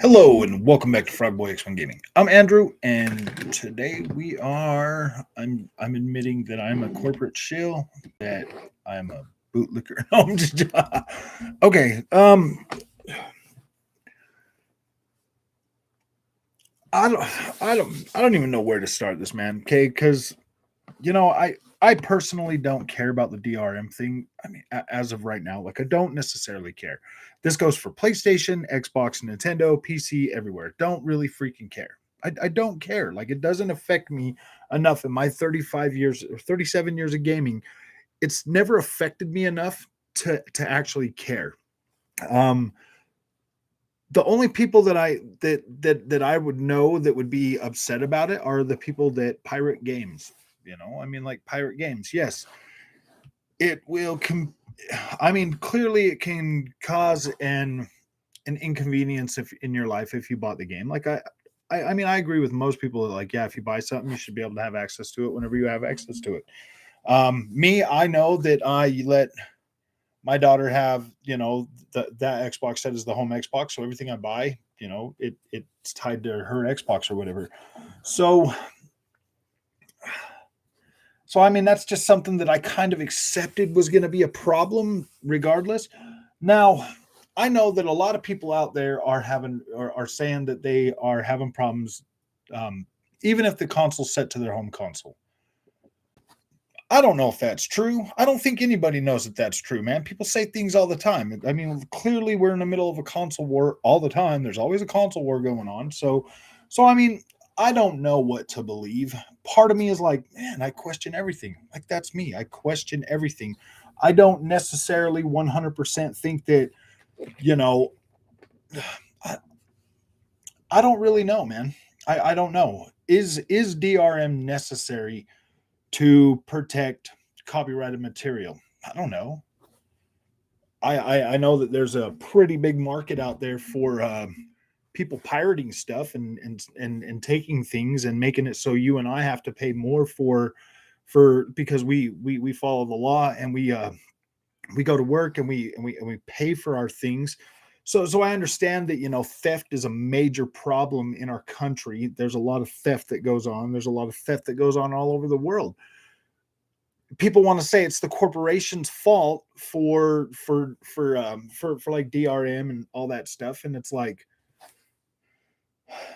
Hello and welcome back to Frogboy X1 Gaming. I'm Andrew, and today I'm admitting that I'm a corporate shill, that I'm a bootlicker. No, I'm just okay. I don't even know where to start this, man. Okay, because I personally don't care about the DRM thing. I mean, as of right now, like I don't necessarily care. This goes for PlayStation, Xbox, Nintendo, PC, everywhere. Don't really freaking care. I don't care. Like it doesn't affect me enough in my 35 years or 37 years of gaming. It's never affected me enough to actually care. Um, the only people that I would know that would be upset about it are the people that pirate games. I mean, like pirate games. Yes, it will. I mean, clearly, it can cause an inconvenience if in your life if you bought the game. Like I mean, I agree with most people that like, yeah, if you buy something, you should be able to have access to it whenever you have access to it. Me, I know that I let my daughter have that Xbox set as the home Xbox, so everything I buy, it's tied to her Xbox or whatever. So so I mean that's just something that I kind of accepted was going to be a problem regardless. Now, I know that a lot of people out there are saying that they are having problems, um, even if the console's set to their home console. I don't know if that's true. I don't think anybody knows that that's true, man. People say things all the time. I mean, clearly we're in the middle of a console war all the time. There's always a console war going on. So I mean, I don't know what to believe. Part of me is like, man, I question everything. Like that's me. I question everything. I don't necessarily 100% think that, you know, I, I don't really know, man. I don't know. Is DRM necessary to protect copyrighted material? I don't know. I know that there's a pretty big market out there for people pirating stuff and taking things and making it so you and I have to pay more for because we follow the law and we go to work and we pay for our things. So I understand that theft is a major problem in our country. There's a lot of theft that goes on. There's a lot of theft that goes on all over the world. People want to say it's the corporation's fault for like DRM and all that stuff, and it's like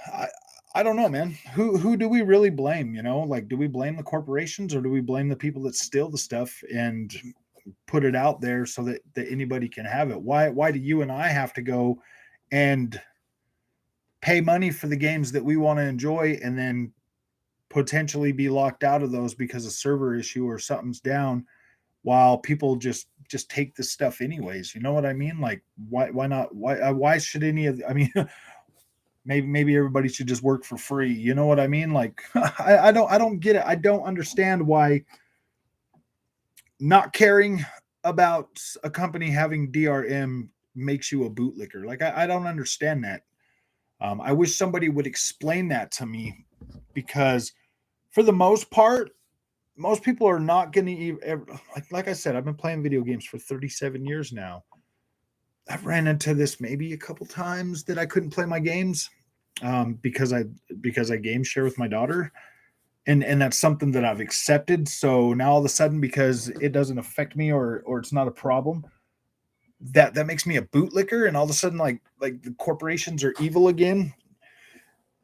I I don't know, man. Who do we really blame? Like, do we blame the corporations or do we blame the people that steal the stuff and put it out there so that anybody can have it? Why do you and I have to go and pay money for the games that we want to enjoy and then potentially be locked out of those because of server issue or something's down, while people just take this stuff anyways? You know what I mean? Like, why not? Why should any of? I mean, maybe everybody should just work for free. You know what I mean? Like, I don't get it. I don't understand why not caring about a company having DRM makes you a bootlicker. Like, I don't understand that. I wish somebody would explain that to me, because for the most part, most people are not going to even, like I said, I've been playing video games for 37 years now. I've ran into this maybe a couple times that I couldn't play my games because I game share with my daughter, and that's something that I've accepted. So now all of a sudden, because it doesn't affect me or it's not a problem, that makes me a bootlicker, and all of a sudden, like the corporations are evil again.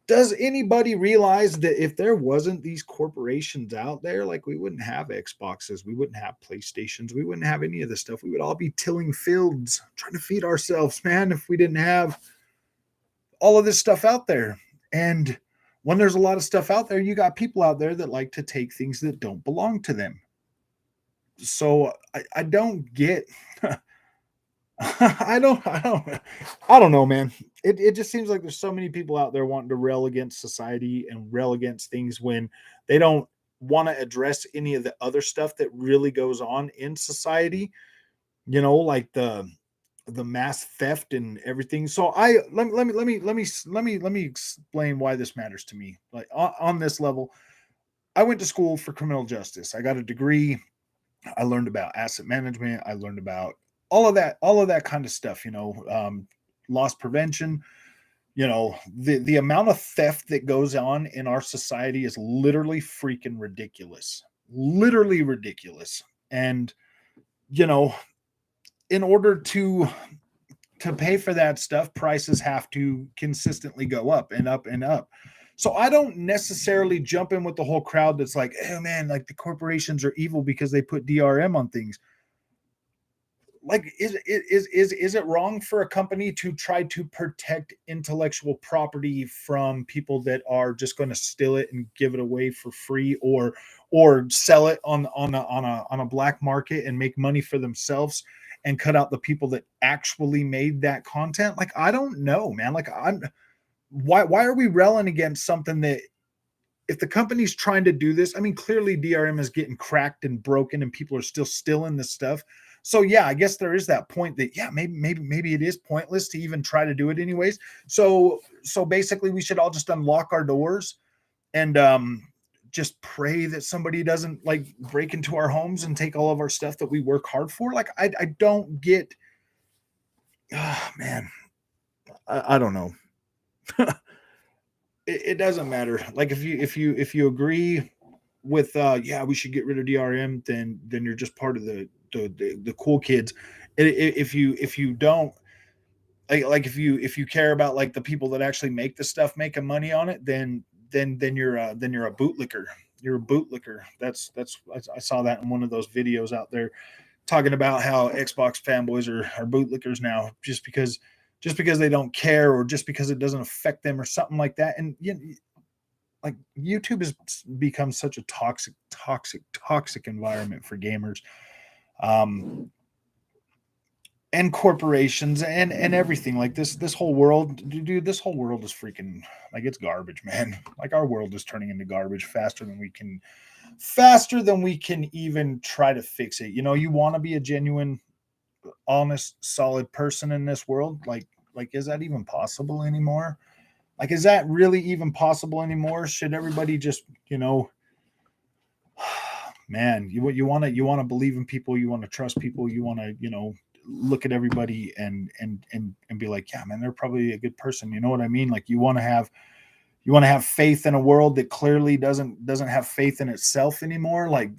Does anybody realize that if there wasn't these corporations out there, like we wouldn't have Xboxes, we wouldn't have PlayStations, we wouldn't have any of this stuff. We would all be tilling fields, trying to feed ourselves, man, if we didn't have all of this stuff out there. And when there's a lot of stuff out there, you got people out there that like to take things that don't belong to them. So I don't get I don't know, man. It just seems like there's so many people out there wanting to rail against society and rail against things when they don't want to address any of the other stuff that really goes on in society. Like the mass theft and everything. So let me explain why this matters to me. Like on this level, I went to school for criminal justice. I got a degree. I learned about asset management. I learned about all of that kind of stuff. Loss prevention. The amount of theft that goes on in our society is literally freaking ridiculous. Literally ridiculous. And you know, in order to pay for that stuff, prices have to consistently go up and up and up. So I don't necessarily jump in with the whole crowd that's like, oh man, like the corporations are evil because they put DRM on things. Like, is it wrong for a company to try to protect intellectual property from people that are just going to steal it and give it away for free, or sell it on a black market and make money for themselves and cut out the people that actually made that content? Like, I don't know, man. Like, I'm why are we railing against something that, if the company's trying to do this, I mean, clearly DRM is getting cracked and broken and people are still stealing this stuff. So yeah, I guess there is that point that, yeah, maybe it is pointless to even try to do it anyways. So basically we should all just unlock our doors and just pray that somebody doesn't like break into our homes and take all of our stuff that we work hard for. Like, I don't get, man, I don't know. It doesn't matter. Like, if you agree with yeah, we should get rid of DRM, then you're just part of the cool kids. If you don't, like if you care about like the people that actually make the stuff making money on it, then you're a bootlicker. You're a bootlicker. That's I saw that in one of those videos out there talking about how Xbox fanboys are bootlickers now, just because they don't care, or just because it doesn't affect them or something like that. And like, YouTube has become such a toxic environment for gamers, um, and corporations and everything. Like, this whole world, dude. This whole world is freaking, like, it's garbage, man. Like, our world is turning into garbage faster than we can even try to fix it. You want to be a genuine, honest, solid person in this world. Like, is that even possible anymore? Like, is that really even possible anymore? Should everybody just, man, you want to believe in people, you want to trust people, you want to, look at everybody and be like, yeah, man, they're probably a good person. You know what I mean? Like, you want to have faith in a world that clearly doesn't have faith in itself anymore. Like,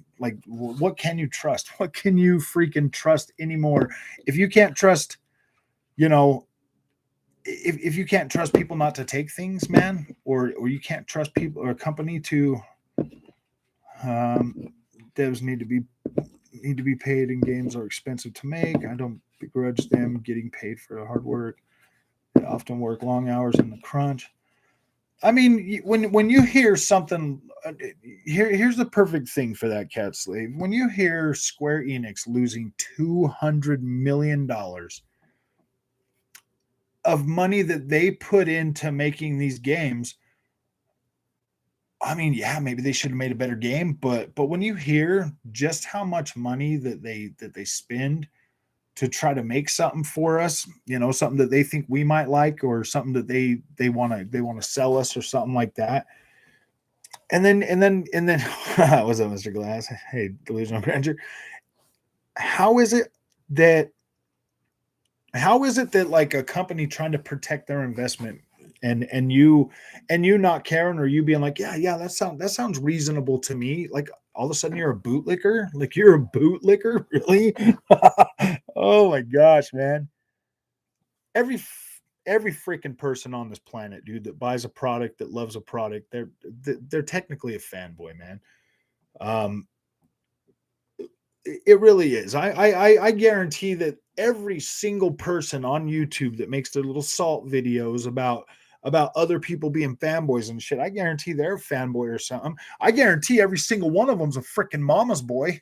what can you trust? What can you freaking trust anymore? If you can't trust, you know, if you can't trust people not to take things, man, or you can't trust people or a company to, um, devs need to be paid, and games are expensive to make. I don't begrudge them getting paid for the hard work. They often work long hours in the crunch. I mean, when you hear something, here's the perfect thing for that, cat slave. When you hear Square Enix losing $200 million of money that they put into making these games, I mean, yeah, maybe they should have made a better game, but when you hear just how much money that they spend to try to make something for us, something that they think we might like, or something that they want to sell us, or something like that. And then what's up, Mr. Glass? Hey, delusional grandeur. How is it that like a company trying to protect their investment, and you not caring, or you being like, yeah, that sounds reasonable to me, like, all of a sudden you're a bootlicker? Like, you're a bootlicker, really? Oh my gosh, man. Every freaking person on this planet, dude, that buys a product, that loves a product, they're technically a fanboy, man. Um, it really is. I guarantee that every single person on YouTube that makes their little salt videos about other people being fanboys and shit, I guarantee they're a fanboy or something. I guarantee every single one of them's a freaking mama's boy.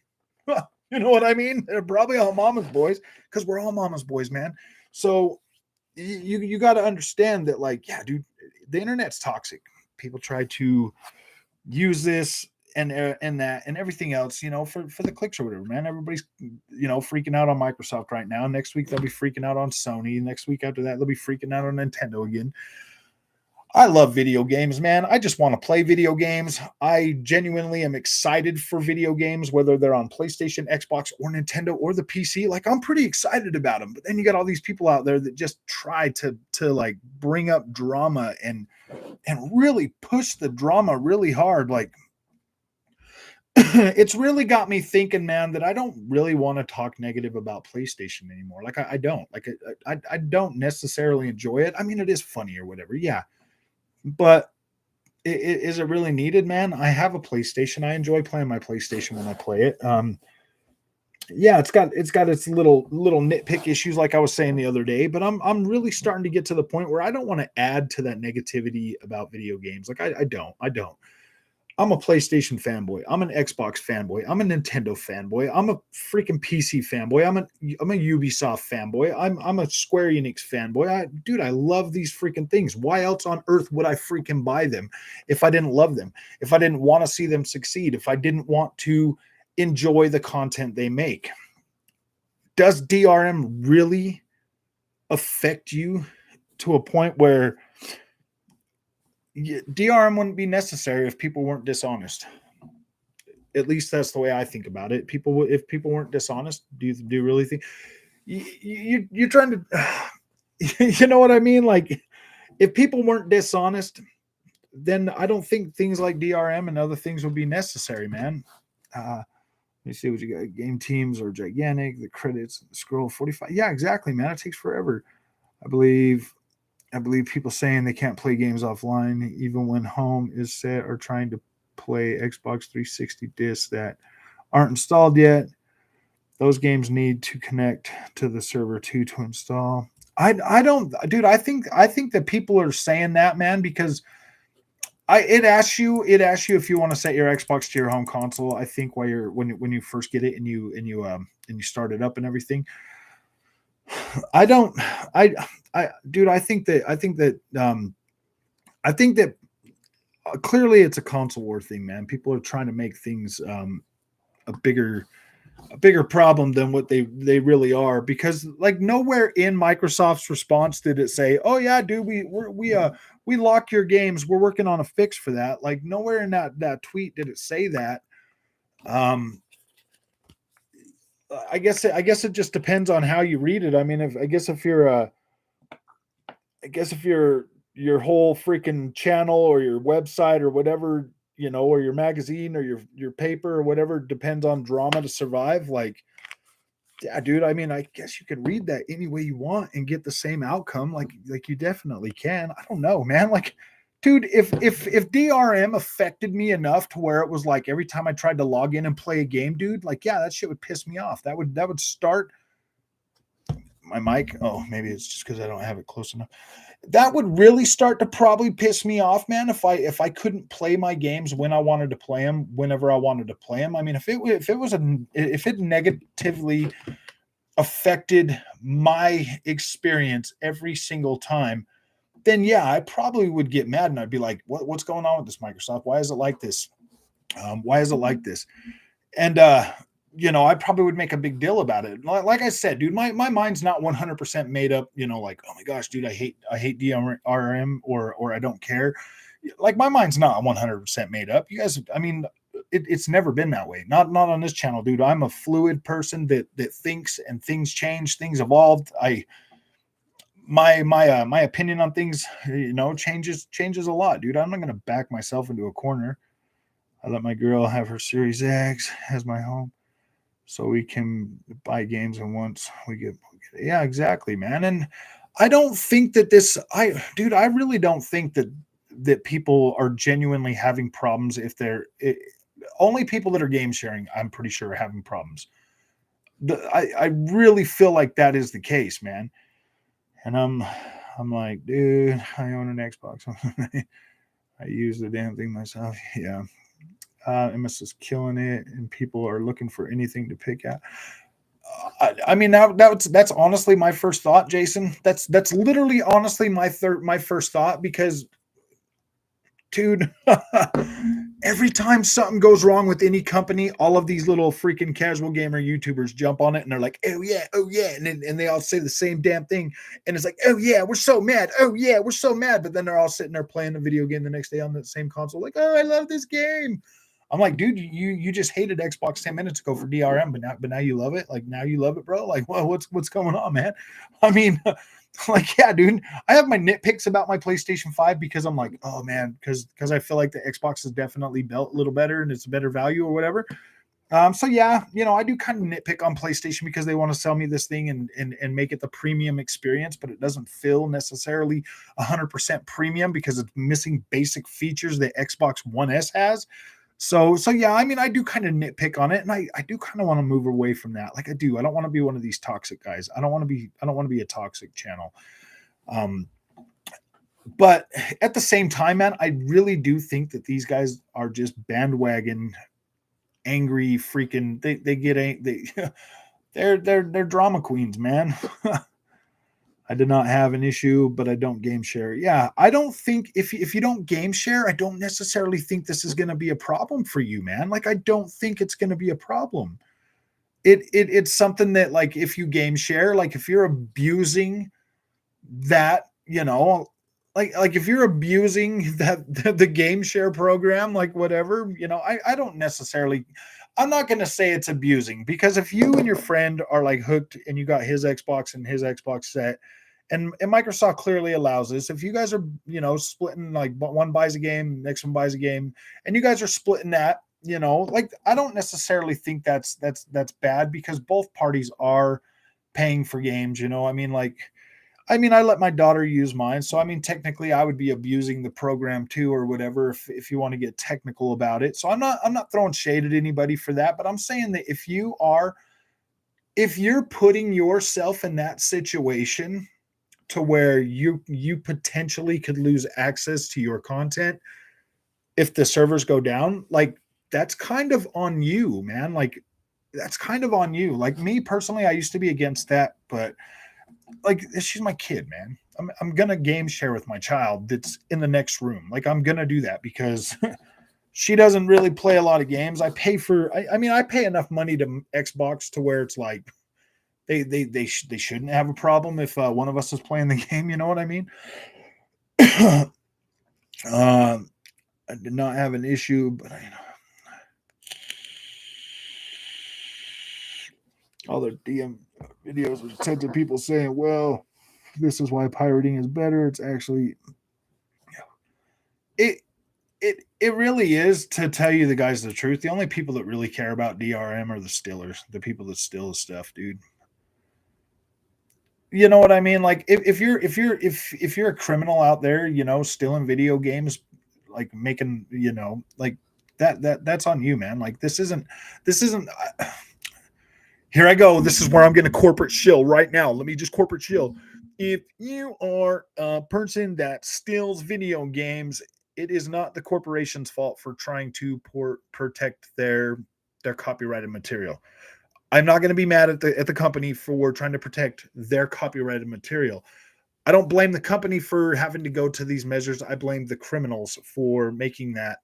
You know what I mean? They're probably all mama's boys, because we're all mama's boys, man. So you got to understand that, like, yeah, dude, the internet's toxic. People try to use this and that and everything else, for the clicks or whatever, man. Everybody's, freaking out on Microsoft right now. Next week they'll be freaking out on Sony. Next week after that they'll be freaking out on Nintendo again. I love video games, man. I just want to play video games. I genuinely am excited for video games, whether they're on PlayStation, Xbox, or Nintendo or the PC. Like I'm pretty excited about them. But then you got all these people out there that just try to like bring up drama and really push the drama really hard. Like it's really got me thinking, man, that I don't really want to talk negative about PlayStation anymore. Like I don't. Like I don't necessarily enjoy it. I mean, it is funny or whatever. Yeah, but is it really needed, man? I have a PlayStation. I enjoy playing my PlayStation when I play it. Yeah, it's got its little nitpick issues, like I was saying the other day. But I'm really starting to get to the point where I don't want to add to that negativity about video games. Like I don't. I'm a PlayStation fanboy. I'm an Xbox fanboy. I'm a Nintendo fanboy. I'm a freaking PC fanboy. I'm a Ubisoft fanboy. I'm a Square Enix fanboy. Dude, I love these freaking things. Why else on earth would I freaking buy them if I didn't love them? If I didn't want to see them succeed? If I didn't want to enjoy the content they make? Does DRM really affect you to a point where DRM wouldn't be necessary if people weren't dishonest? At least that's the way I think about it. If people weren't dishonest, do you really think you're trying to, you know what I mean? Like, if people weren't dishonest, then I don't think things like DRM and other things would be necessary, man. Let me see what you got. Game teams are gigantic. The credits scroll 45. Yeah, exactly, man. It takes forever. I believe people saying they can't play games offline, even when home is set, or trying to play Xbox 360 discs that aren't installed yet. Those games need to connect to the server too to install. I don't, dude. I think that people are saying that, man, because it asks you if you want to set your Xbox to your home console. I think while when you first get it and you start it up and everything. I don't. Dude. I think that clearly it's a console war thing, man. People are trying to make things a bigger problem than what they really are, because like nowhere in Microsoft's response did it say, "Oh yeah, dude, we lock your games. We're working on a fix for that." Like nowhere in that tweet did it say that. Um, I guess it just depends on how you read it. I mean, if you're your whole freaking channel or your website or whatever, or your magazine or your paper or whatever depends on drama to survive, like, yeah, dude, I mean, I guess you could read that any way you want and get the same outcome. Like you definitely can. I don't know, man. Like, dude, if DRM affected me enough to where it was like every time I tried to log in and play a game, dude, like, yeah, that shit would piss me off. That would start my mic. Oh, maybe it's just because I don't have it close enough. That would really start to probably piss me off, man. If I couldn't play my games when I wanted to play them, whenever I wanted to play them. I mean, if it negatively affected my experience every single time, then yeah, I probably would get mad and I'd be like, what's going on with this, Microsoft? Why is it like this? Why is it like this? And I probably would make a big deal about it. Like I said, dude, my mind's not 100% made up. Like, oh my gosh, dude, I hate DRM or I don't care. Like, my mind's not 100% made up. You guys, I mean, it's never been that way. Not on this channel, dude. I'm a fluid person that thinks, and things change, things evolved. My opinion on things, changes a lot, dude. I'm not gonna back myself into a corner. I let my girl have her Series X as my home, so we can buy games. And once we get yeah, exactly, man. And I don't think that I really don't think that people are genuinely having problems. If only people that are game sharing, I'm pretty sure, are having problems. I really feel like that is the case, man. And I'm like, dude, I own an Xbox. I use the damn thing myself. Yeah. MS is killing it, and people are looking for anything to pick at. I mean, that's honestly my first thought, Jason. That's literally honestly my first thought, because dude. Every time something goes wrong with any company, all of these little freaking casual gamer YouTubers jump on it and they're like, oh yeah, and they all say the same damn thing, and it's like, oh yeah, we're so mad, oh yeah, we're so mad, but then they're all sitting there playing the video game the next day on the same console, like, oh, I love this game. I'm like, dude, you just hated Xbox 10 minutes ago for DRM, but now you love it. Like now you love it, bro. Like, well, what's going on, man? I mean, like, yeah, dude. I have my nitpicks about my PlayStation 5 because I'm like, oh man, because I feel like the Xbox is definitely built a little better and it's a better value or whatever. So yeah, I do kind of nitpick on PlayStation because they want to sell me this thing and make it the premium experience, but it doesn't feel necessarily 100% premium because it's missing basic features that Xbox One S has. So yeah, I mean, I do kind of nitpick on it, and I do kind of want to move away from that. Like I do, I don't want to be one of these toxic guys. I don't want to be a toxic channel. Um, but at the same time, man, I really do think that these guys are just bandwagon angry freaking. They get they they're drama queens, man. I did not have an issue, but I don't game share. Yeah, I don't think if you don't game share, I don't necessarily think this is going to be a problem for you, man. Like I don't think it's going to be a problem. It's something that like if you game share, like if you're abusing that, like if you're abusing that the game share program, like whatever, I don't necessarily. I'm not going to say it's abusing because if you and your friend are like hooked and you got his Xbox and his Xbox set, and Microsoft clearly allows this. If you guys are, splitting like one buys a game, next one buys a game, and you guys are splitting that, like I don't necessarily think that's bad because both parties are paying for games. I let my daughter use mine, so I mean technically I would be abusing the program too or whatever if you want to get technical about it. So I'm not throwing shade at anybody for that, but I'm saying that if you're putting yourself in that situation to where you potentially could lose access to your content if the servers go down, like that's kind of on you, man. Like that's kind of on you. Like me personally, I used to be against that, but like she's my kid, man. I'm gonna game share with my child that's in the next room. Like I'm gonna do that because she doesn't really play a lot of games. I pay enough money to Xbox to where it's like they shouldn't have a problem if one of us is playing the game. You know what I mean? I did not have an issue, but all the DM videos with tons of people saying, "Well, this is why pirating is better." It's actually it it really is, to tell you the guys the truth. The only people that really care about DRM are the stillers, the people that steal stuff, dude. You know what I mean? Like if you're a criminal out there, stealing video games, like making, like that's on you, man. Like this isn't here I go. This is where I'm going to corporate shill right now. Let me just corporate shill. If you are a person that steals video games, it is not the corporation's fault for trying to protect their copyrighted material. I'm not going to be mad at the company for trying to protect their copyrighted material. I don't blame the company for having to go to these measures. I blame the criminals for making that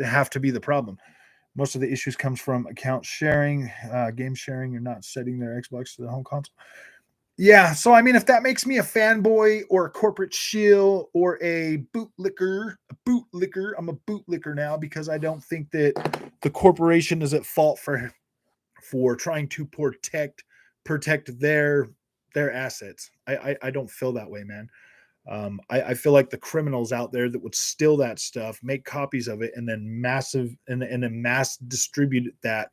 have to be the problem. Most of the issues comes from account sharing, game sharing. You're not setting their Xbox to the home console. Yeah, so I mean, if that makes me a fanboy or a corporate shill or a bootlicker, I'm a bootlicker now because I don't think that the corporation is at fault for trying to protect their assets. I don't feel that way, man. I feel like the criminals out there that would steal that stuff, make copies of it, and then mass distribute that,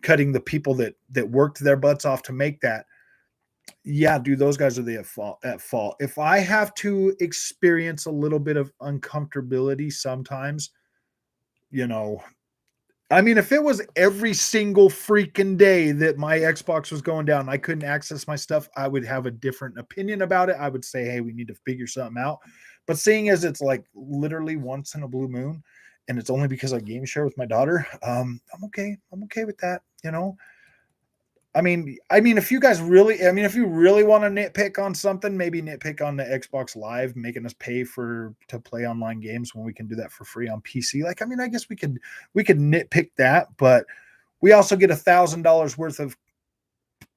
cutting the people that worked their butts off to make that. Yeah, dude, those guys are at fault. If I have to experience a little bit of uncomfortability sometimes, you know, I mean, if it was every single freaking day that my Xbox was going down, I couldn't access my stuff, I would have a different opinion about it. I would say, hey, we need to figure something out. But seeing as it's like literally once in a blue moon, and it's only because I game share with my daughter, I'm okay. I'm okay with that. if you guys really, if you really want to nitpick on something, maybe nitpick on the Xbox Live, making us pay to play online games when we can do that for free on PC. Like, I guess we could nitpick that, but we also get $1,000 worth of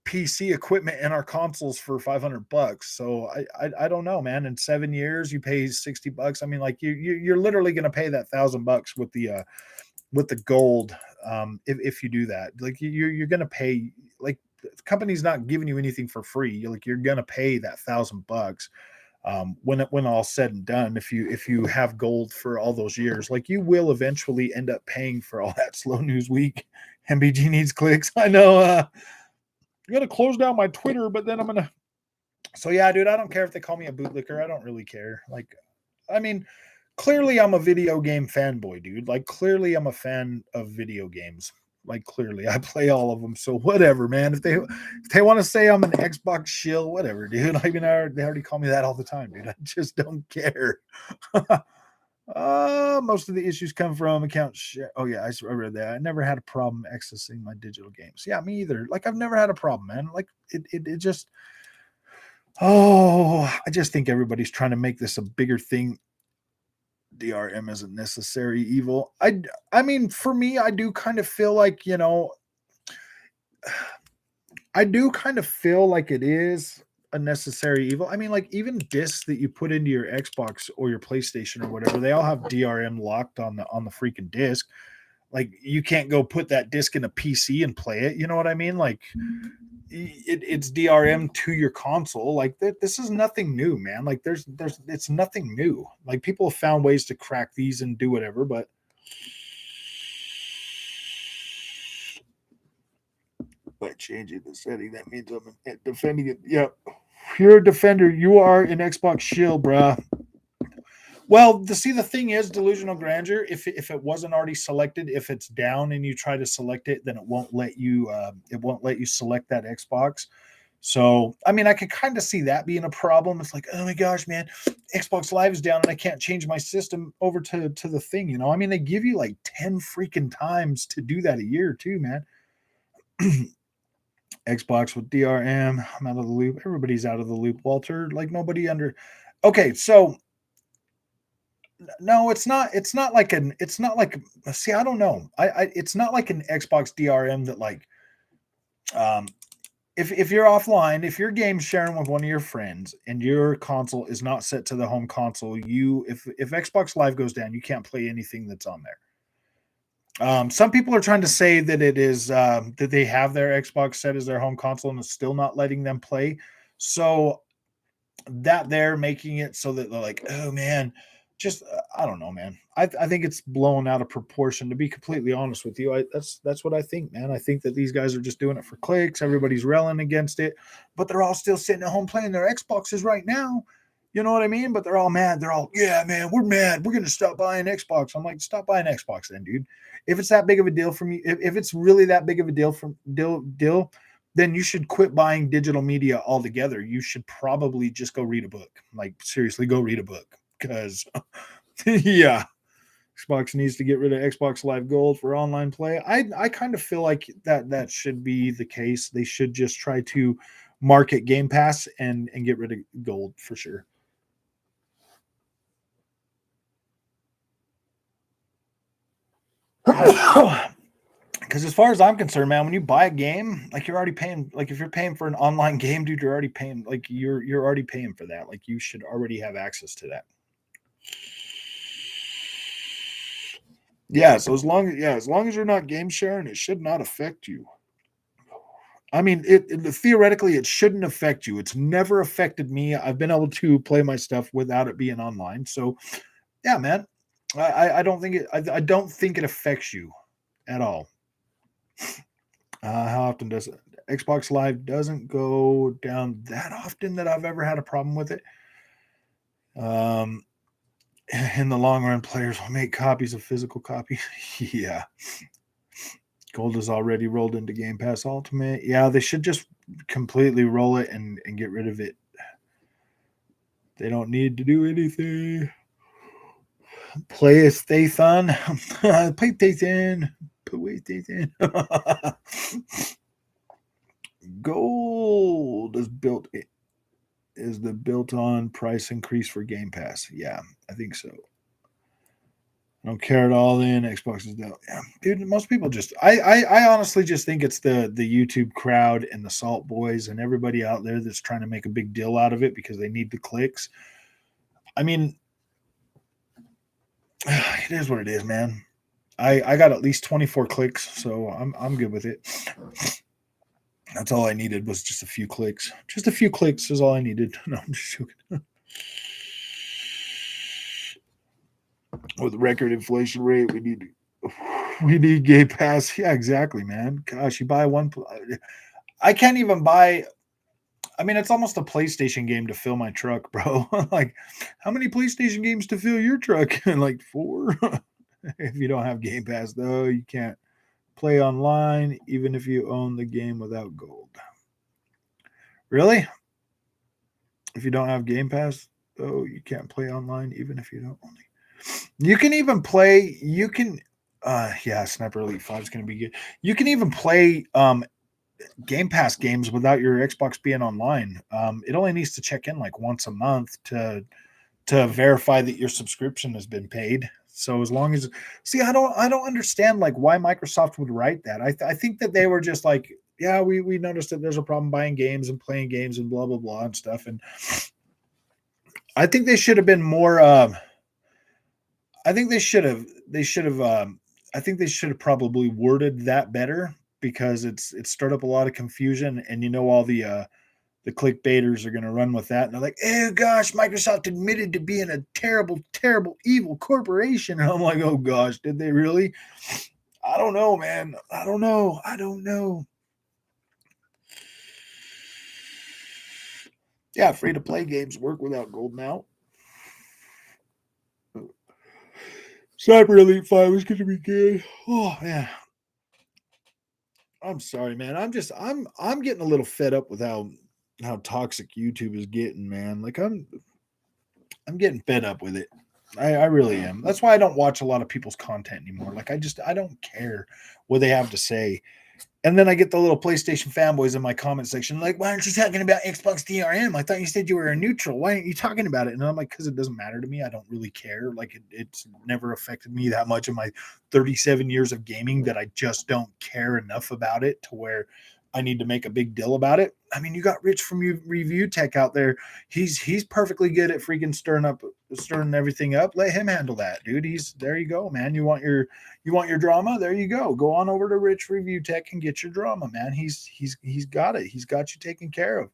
PC equipment in our consoles for $500. So I don't know, man. In 7 years, you pay $60. Like you're literally going to pay that $1,000 with the gold. If you do that, like you're going to pay, like, the company's not giving you anything for free. You're going to pay that $1,000. When all's said and done, if you have gold for all those years, like, you will eventually end up paying for all that slow news week. MBG needs clicks. I know. I'm gonna close down my Twitter, but then I'm gonna. So yeah, dude, I don't care if they call me a bootlicker. I don't really care. Like, I mean, clearly I'm a video game fanboy, dude. Like, clearly I'm a fan of video games. Like, clearly I play all of them. So whatever, man. If they want to say I'm an Xbox shill, whatever, dude. They already call me that all the time, dude. I just don't care. Most of the issues come from account share. Oh yeah, I read that. I never had a problem accessing my digital games. Yeah, me either. Like, I've never had a problem, man. Like, it just. Oh, I just think everybody's trying to make this a bigger thing. DRM isn't necessary evil. For me, I do kind of feel like, I do kind of feel like it is a necessary evil. Like, even discs that you put into your Xbox or your PlayStation or whatever, they all have DRM locked on the freaking disc. Like, you can't go put that disc in a PC and play it. You know what I mean? Like, it's DRM to your console. Like, this is nothing new, man. Like, it's nothing new. Like, people have found ways to crack these and do whatever, but by changing the setting, that means I'm defending it. Yep. If you're a defender, you are an Xbox shield, bruh. Well, the thing is, delusional grandeur. If it wasn't already selected, if it's down and you try to select it, then it won't let you. It won't let you select that Xbox. So, I could kind of see that being a problem. It's like, oh my gosh, man, Xbox Live is down and I can't change my system over to the thing. They give you like 10 freaking times to do that a year too, man. Xbox with DRM. I'm out of the loop. Everybody's out of the loop, Walter. Like, nobody under. Okay, so no, it's not like, see, I don't know. It's not like an Xbox DRM that, like, um if you're offline, if you're game sharing with one of your friends and your console is not set to the home console, if Xbox Live goes down, you can't play anything that's on there. Some people are trying to say that it is that they have their Xbox set as their home console and it's still not letting them play. So that they're making it so that they're like, oh man, just I don't know, man. I think it's blown out of proportion. To be completely honest with you, that's what I think, man. I think that these guys are just doing it for clicks. Everybody's railing against it, but they're all still sitting at home playing their Xboxes right now. You know what I mean? But they're all mad. They're all, yeah, man, we're mad. We're gonna stop buying Xbox. I'm like, stop buying Xbox, then, dude. If it's that big of a deal for me, if it's really that big of a deal, then you should quit buying digital media altogether. You should probably just go read a book. Like, seriously, go read a book. Because, yeah, Xbox needs to get rid of Xbox Live Gold for online play. I kind of feel like that should be the case. They should just try to market Game Pass and get rid of Gold for sure. Because as far as I'm concerned, man, when you buy a game, like, you're already paying. Like, if you're paying for an online game, dude, you're already paying. Like, you're already paying for that. Like, you should already have access to that. Yeah. So as long as you're not game sharing, it should not affect you. Theoretically, it shouldn't affect you. It's never affected me. I've been able to play my stuff without it being online. So, yeah, man, I don't think I don't think it affects you at all. How often does it? Xbox Live doesn't go down that often that I've ever had a problem with it. Um, in the long run, players will make copies of physical copies. Yeah. Gold is already rolled into Game Pass Ultimate. Yeah, they should just completely roll it and get rid of it. They don't need to do anything. Play a Stathan. Play Stathan. PlayStation. Gold is the built-on price increase for Game Pass. Yeah, I think so. I don't care at all. Then Xbox is down. Yeah, dude. Most people just. I honestly just think it's the YouTube crowd and the Salt Boys and everybody out there that's trying to make a big deal out of it because they need the clicks. I mean, it is what it is, man. I got at least 24 clicks, so I'm good with it. That's all I needed was just a few clicks. Just a few clicks is all I needed. No, I'm just joking. With record inflation rate, we need Game Pass. Yeah, exactly, man. Gosh, you buy one. I can't even buy. I mean, it's almost a PlayStation game to fill my truck, bro. Like, how many PlayStation games to fill your truck? Like 4. If you don't have Game Pass, though, you can't play online, even if you own the game without gold. Really? If you don't have Game Pass, though, you can't play online, even if you don't own it. You can even play. You can. Yeah, Sniper Elite 5 is going to be good. You can even play Game Pass games without your Xbox being online. It only needs to check in like once a month to verify that your subscription has been paid. So as long as I don't understand like why Microsoft would write that. I think that they were just like, yeah, we noticed that there's a problem buying games and playing games and blah blah blah and stuff. And I think they should have been more. I think they should have. I think they should have probably worded that better because it's stirred up a lot of confusion, and all the clickbaiters are going to run with that, and they're like, "Oh gosh, Microsoft admitted to being a terrible, terrible, evil corporation," and I'm like, "Oh gosh, did they really?" I don't know, man. I don't know. Yeah, free to play games work without gold now. Cyber Elite 5 is going to be good. Oh man, I'm sorry, man. I'm getting a little fed up with how toxic YouTube is getting, man. Like I'm getting fed up with it. I really am. That's why I don't watch a lot of people's content anymore. Like I don't care what they have to say. And then I get the little PlayStation fanboys in my comment section, like, why aren't you talking about Xbox DRM? I thought you said you were a neutral. Why aren't you talking about it? And I'm like, because it doesn't matter to me. I don't really care. Like, it's never affected me that much in my 37 years of gaming that I just don't care enough about it to where I need to make a big deal about it. I mean, you got Rich from Review Tech out there. He's perfectly good at freaking stirring everything up. Let him handle that, dude. There you go, man. You want your drama? There you go. Go on over to Rich Review Tech and get your drama, man. He's got it. He's got you taken care of.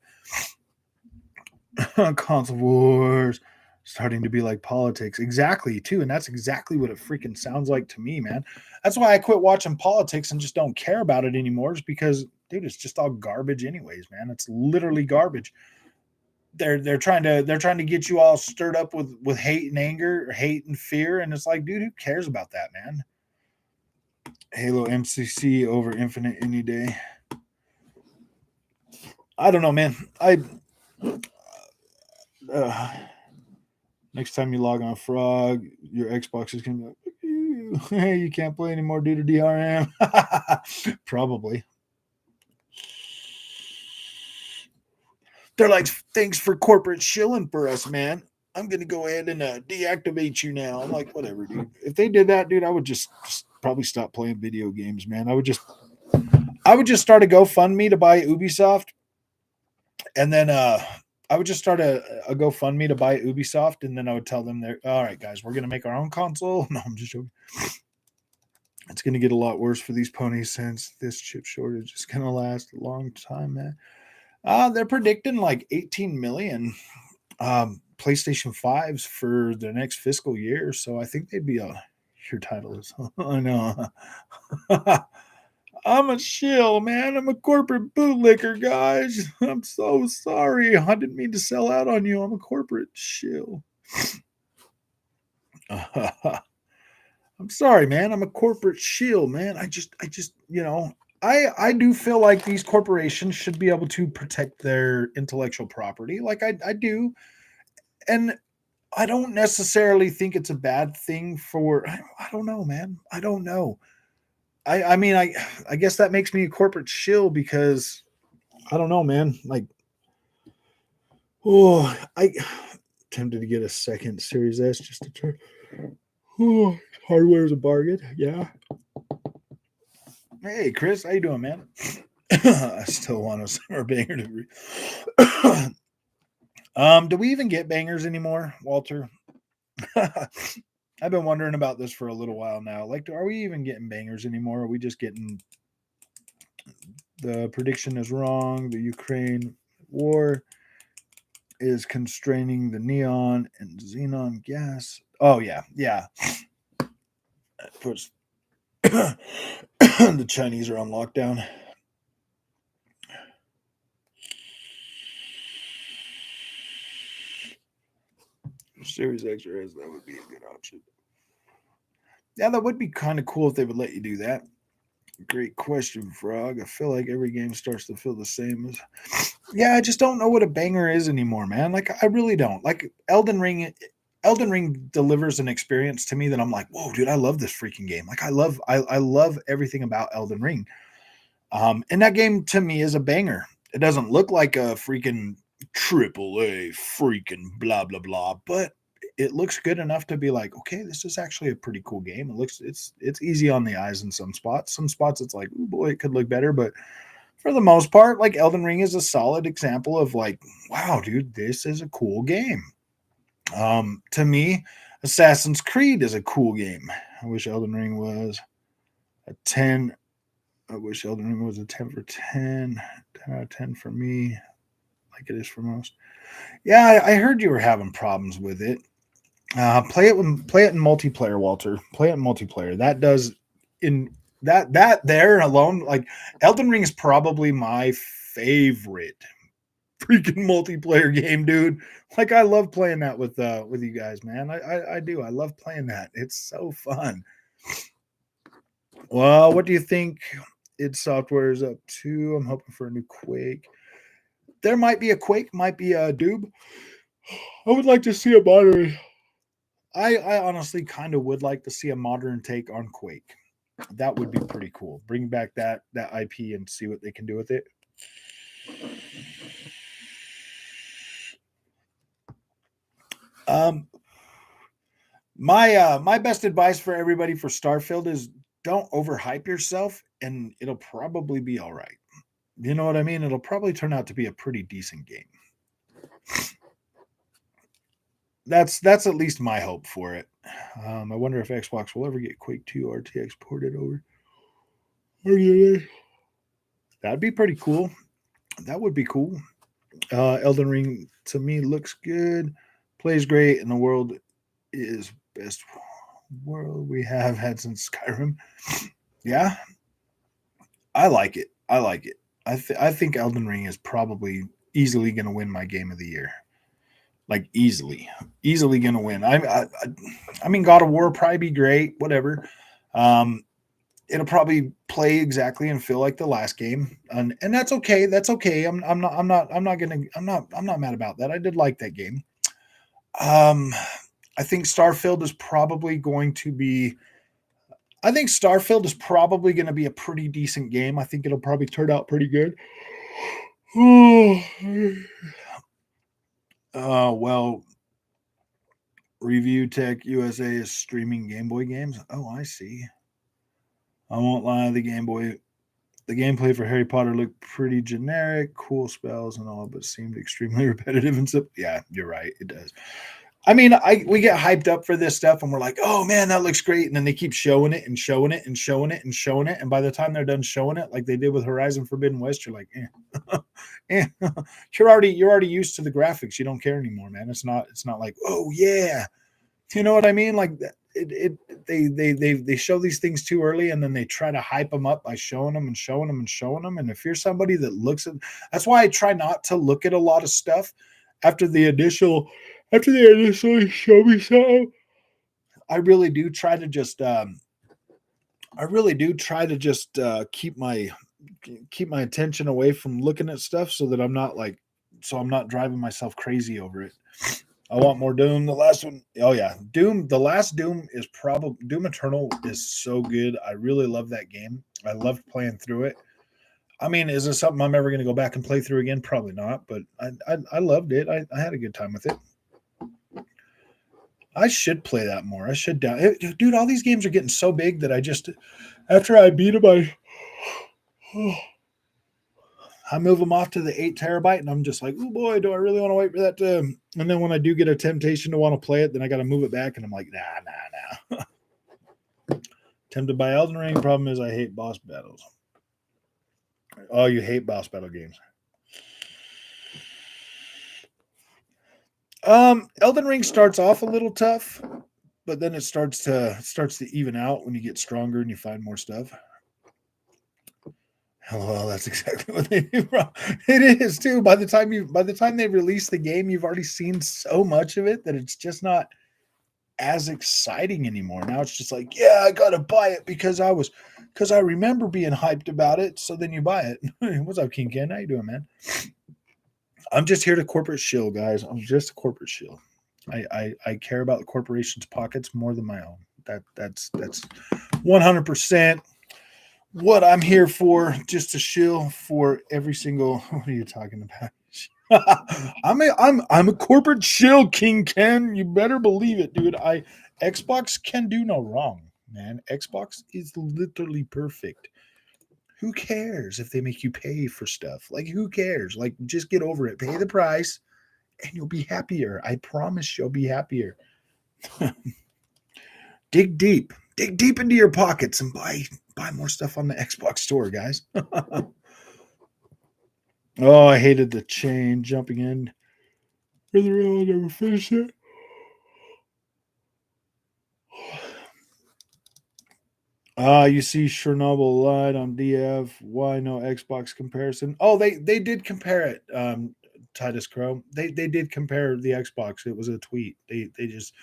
Console wars starting to be like politics. Exactly, too. And that's exactly what it freaking sounds like to me, man. That's why I quit watching politics and just don't care about it anymore, is because, dude, it's just all garbage anyways, man. It's literally garbage. They're trying to get you all stirred up with hate and anger, or hate and fear, and it's like, dude, who cares about that, man? Halo MCC over Infinite any day. I don't know, man. Next time you log on Frog, your Xbox is gonna be like, hey, you can't play anymore due to DRM. Probably. They're like, thanks for corporate shilling for us, man. I'm gonna go ahead and deactivate you now. I'm like, whatever, dude. If they did that, dude, I would just probably stop playing video games, man. I would just start a GoFundMe to buy Ubisoft, and then I would just start a GoFundMe to buy Ubisoft, and then I would tell them, all right, guys, we're gonna make our own console. No, I'm just joking. It's gonna get a lot worse for these ponies since this chip shortage is gonna last a long time, man. They're predicting like 18 million PlayStation 5s for the next fiscal year. So I think they'd be your title is, I know. I'm a shill, man. I'm a corporate bootlicker, guys. I'm so sorry. I didn't mean to sell out on you. I'm a corporate shill. I'm sorry, man. I'm a corporate shill, man. I just, I do feel like these corporations should be able to protect their intellectual property. Like I do. And I don't necessarily think it's a bad thing for, I don't know, man. I don't know. I mean, I guess that makes me a corporate shill because I don't know, man. Like, oh, I tempted to get a second Series S just to try. Oh, hardware is a bargain. Yeah. Hey, Chris, how you doing, man? I still want a summer banger to do we even get bangers anymore, Walter? I've been wondering about this for a little while now. Like, are we even getting bangers anymore? Are we just getting the prediction is wrong? The Ukraine war is constraining the neon and xenon gas. Oh yeah, yeah. It puts the Chinese are on lockdown. Series X or S, that would be a good option. Yeah, that would be kind of cool if they would let you do that. Great question, Frog. I feel like every game starts to feel the same as. Yeah, I just don't know what a banger is anymore, man. Like I really don't. Like Elden Ring. Elden Ring delivers an experience to me that I'm like, whoa, dude, I love this freaking game. Like I love everything about Elden Ring. And that game to me is a banger. It doesn't look like a freaking triple A freaking blah blah blah, but it looks good enough to be like, okay, this is actually a pretty cool game. It's easy on the eyes in some spots. Some spots it's like, oh boy, it could look better, but for the most part, like Elden Ring is a solid example of like, wow, dude, this is a cool game. To me, Assassin's Creed is a cool game. I wish Elden Ring was a 10. I wish Elden Ring was a 10 for 10. 10 out of 10 for me, like it is for most. Yeah, I heard you were having problems with it. Play it in multiplayer, Walter. Play it in multiplayer. That does in that there alone, like Elden Ring is probably my favorite freaking multiplayer game, dude. Like I love playing that with you guys, man. I do. I love playing that. It's so fun. Well, what do you think id Software is up to? I'm hoping for a new Quake. There might be a Quake, might be a Doob. I would like to see a modern. I honestly kind of would like to see a modern take on Quake. That would be pretty cool. Bring back that IP and see what they can do with it. Um, my best advice for everybody for Starfield is don't overhype yourself, and it'll probably be all right. You know what I mean? It'll probably turn out to be a pretty decent game. That's at least my hope for it. I wonder if Xbox will ever get Quake 2 RTX ported over. That'd be pretty cool. That would be cool. Elden Ring to me looks good, plays great, and the world is best world we have had since Skyrim. Yeah, I like it. I like it. I think Elden Ring is probably easily going to win my game of the year. Like easily going to win. I mean, God of War will probably be great. Whatever. Um, it'll probably play exactly and feel like the last game, and that's okay. That's okay. I'm not mad about that. I did like that game. Um, I think Starfield is probably going to be. I think Starfield is probably going to be a pretty decent game. I think it'll probably turn out pretty good. Well, Review Tech USA is streaming Game Boy games. Oh, I see. I won't lie, the gameplay for Harry Potter looked pretty generic, cool spells and all, but seemed extremely repetitive and stuff. Yeah, you're right, it does. I mean, we get hyped up for this stuff and we're like, oh man, that looks great. And then they keep showing it and showing it and showing it and showing it. And by the time they're done showing it, like they did with Horizon Forbidden West, you're like, you're already used to the graphics. You don't care anymore, man. It's not like, oh yeah. You know what I mean? Like they show these things too early and then they try to hype them up by showing them and showing them and showing them. And if you're somebody that looks at, that's why I try not to look at a lot of stuff after the initial show me something. I really do try to just keep my attention away from looking at stuff so that I'm not driving myself crazy over it. I want more Doom. The last one, oh yeah, Doom. The last Doom is probably Doom Eternal is so good. I really love that game. I loved playing through it. I mean, is it something I'm ever going to go back and play through again? Probably not, but I loved it. I had a good time with it. I should play that more. I should dude, all these games are getting so big that I just after I beat them, I move them off to the 8 terabyte, and I'm just like, oh boy, do I really want to wait for that to? And then when I do get a temptation to want to play it, then I got to move it back, and I'm like, nah. Tempted by Elden Ring. Problem is, I hate boss battles. Oh, you hate boss battle games. Elden Ring starts off a little tough, but then it starts to even out when you get stronger and you find more stuff. Well, that's exactly what they do, bro. It is too. By the time they release the game, you've already seen so much of it that it's just not as exciting anymore. Now it's just like, yeah, I gotta buy it because I remember being hyped about it. So then you buy it. What's up, King Ken? How you doing, man? I'm just here to corporate shill, guys. I'm just a corporate shill. I care about the corporation's pockets more than my own. That's 100% what I'm here for. Just to shill for every single. What are you talking about? I'm a corporate shill, King Ken. You better believe it, dude. Xbox can do no wrong, man. Xbox is literally perfect. Who cares if they make you pay for stuff? Like, who cares? Like, just get over it. Pay the price and you'll be happier. I promise you'll be happier. Dig deep into your pockets and buy more stuff on the Xbox store, guys. Oh, I hated the chain jumping in. Really, I'll never finish it. You see Chernobyl lied on DF. Why no Xbox comparison? Oh, they did compare it. Titus Crow. They did compare the Xbox. It was a tweet. They just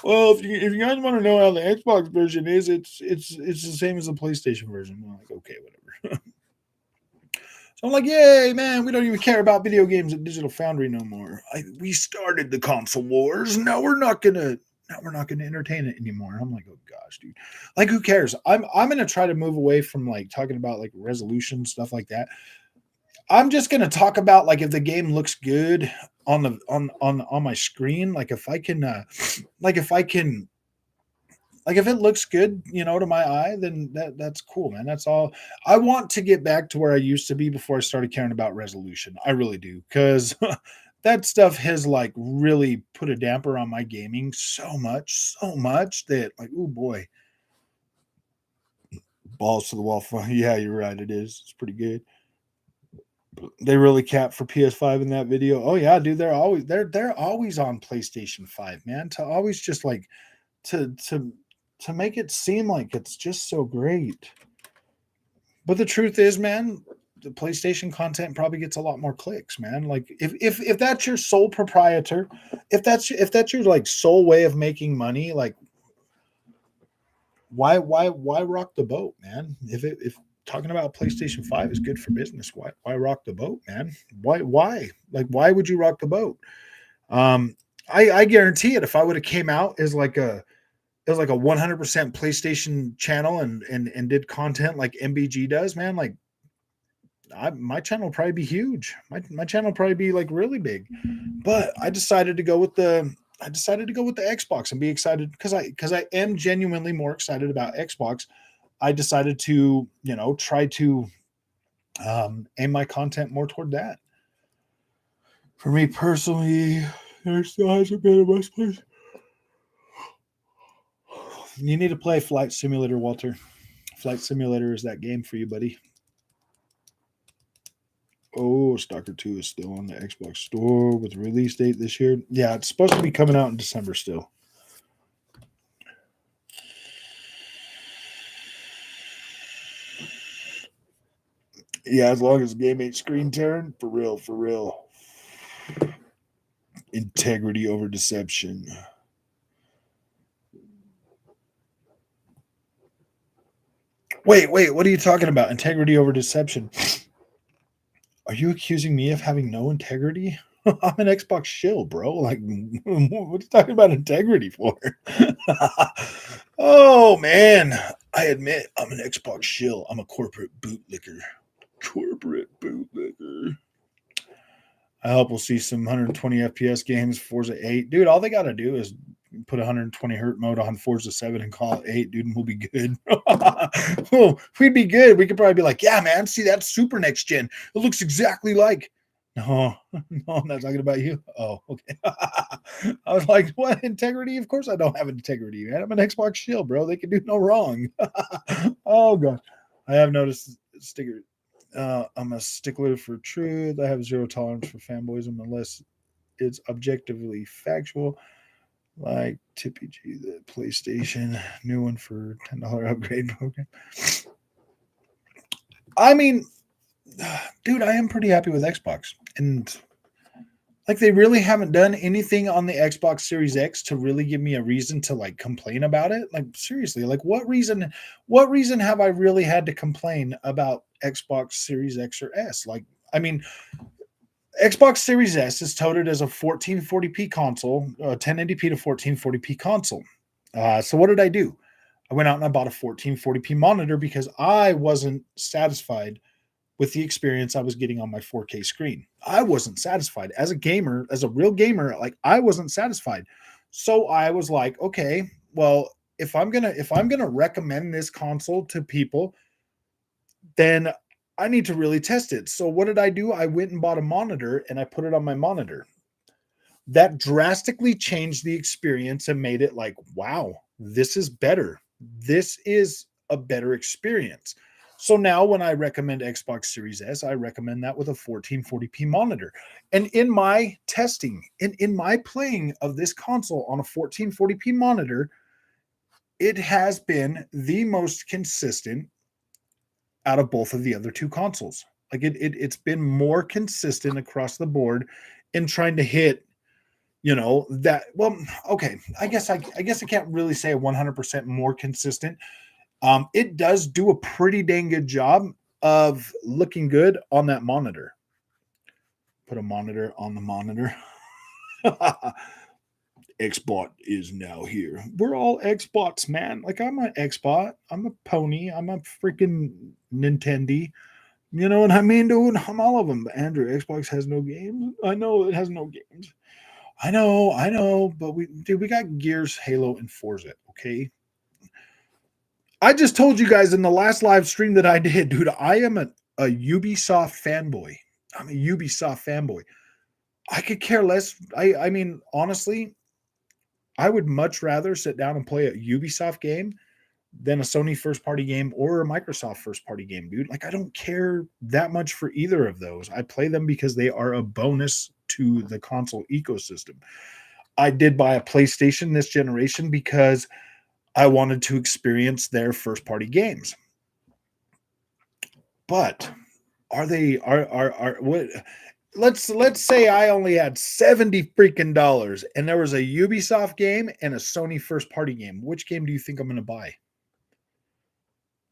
well, if you guys want to know how the Xbox version is, it's the same as the PlayStation version. I'm like, okay, whatever. So I'm like, yay, man, we don't even care about video games at Digital Foundry no more. We started the console wars. Now we're not gonna entertain it anymore. I'm like, oh gosh, dude. Like, who cares? I'm gonna try to move away from like talking about like resolution stuff like that. I'm just gonna talk about like if the game looks good on the on my screen, like if I can like if it looks good, to my eye, then that's cool, man. That's all. I want to get back to where I used to be before I started caring about resolution. I really do, because that stuff has like really put a damper on my gaming so much that like, oh boy, balls to the wall. Yeah, you're right. It is. It's pretty good. They really cap for PS5 in that video. Oh yeah, dude. They're always on PlayStation 5, man. To always just like to make it seem like it's just so great. But the truth is, man, the PlayStation content probably gets a lot more clicks, man. Like if that's your sole proprietor, if that's your like sole way of making money, like why rock the boat, man? If talking about PlayStation 5 is good for business, why rock the boat, man? Why? Like, why would you rock the boat? I guarantee it, if I would have came out as like a 100% PlayStation channel and did content like MBG does, man, like my channel would probably be huge. My channel would probably be like really big. But I decided to go with the Xbox and be excited because I am genuinely more excited about Xbox. I decided to, try to aim my content more toward that. For me personally, there still hasn't been a best place. You need to play Flight Simulator, Walter. Flight Simulator is that game for you, buddy. Oh, Stalker 2 is still on the Xbox store with release date this year. Yeah, it's supposed to be coming out in December still. Yeah, as long as the game ain't screen tearing, for real. Integrity over deception. Wait, what are you talking about? Integrity over deception. Are you accusing me of having no integrity? I'm an Xbox shill, bro. Like, what are you talking about integrity for? Oh, man. I admit I'm an Xbox shill. I'm a corporate bootlicker. Corporate bootlicker. I hope we'll see some 120 FPS games, Forza 8. Dude, all they got to do is put 120 hertz mode on Forza 7 and call it 8, dude, and we'll be good. Oh, we'd be good. We could probably be like, yeah, man, see, that's super next gen. It looks exactly like. No, I'm not talking about you. Oh, okay. I was like, what integrity? Of course I don't have integrity, man. I'm an Xbox Shill, bro. They can do no wrong. Oh, God. I have noticed sticker. I'm a stickler for truth. I have zero tolerance for fanboyism unless it's objectively factual. Like Tippy G, the PlayStation, new one for $10 upgrade program. I mean, dude, I am pretty happy with Xbox. And like they really haven't done anything on the Xbox Series X to really give me a reason to like complain about it. Like seriously, like what reason have I really had to complain about Xbox Series X or S? Like, I mean, Xbox Series S is touted as a 1440p console, 1080p to 1440p console. So what did I do? I went out and I bought a 1440p monitor because I wasn't satisfied with the experience I was getting on my 4K screen. I wasn't satisfied as a gamer, as a real gamer. Like I wasn't satisfied. So I was like, okay, well, if I'm gonna recommend this console to people, then I need to really test it. So what did I do? I went and bought a monitor and I put it on my monitor. That drastically changed the experience and made it like, wow, this is better. This is a better experience. So now when I recommend Xbox Series S, I recommend that with a 1440p monitor. And in my testing, in my playing of this console on a 1440p monitor, it has been the most consistent out of both of the other two consoles. Like it's been more consistent across the board in trying to hit, that. Well, okay, I guess I can't really say 100% more consistent. It does do a pretty dang good job of looking good on that monitor. Put a monitor on the monitor. Xbot is now here. We're all Xbots, man. Like I'm an Xbot. I'm a pony. I'm a freaking Nintendo. You know what I mean, dude? I'm all of them. But Andrew, Xbox has no games. I know it has no games. I know. But we got Gears, Halo, and Forza. Okay. I just told you guys in the last live stream that I did, dude. I am a Ubisoft fanboy. I'm a Ubisoft fanboy. I could care less. I mean, honestly, I would much rather sit down and play a Ubisoft game than a Sony first party game or a Microsoft first party game, dude. Like, I don't care that much for either of those. I play them because they are a bonus to the console ecosystem. I did buy a PlayStation this generation because I wanted to experience their first party games. But are what? Let's say I only had $70 freaking dollars and there was a Ubisoft game and a Sony first party game. Which game do you think I'm going to buy?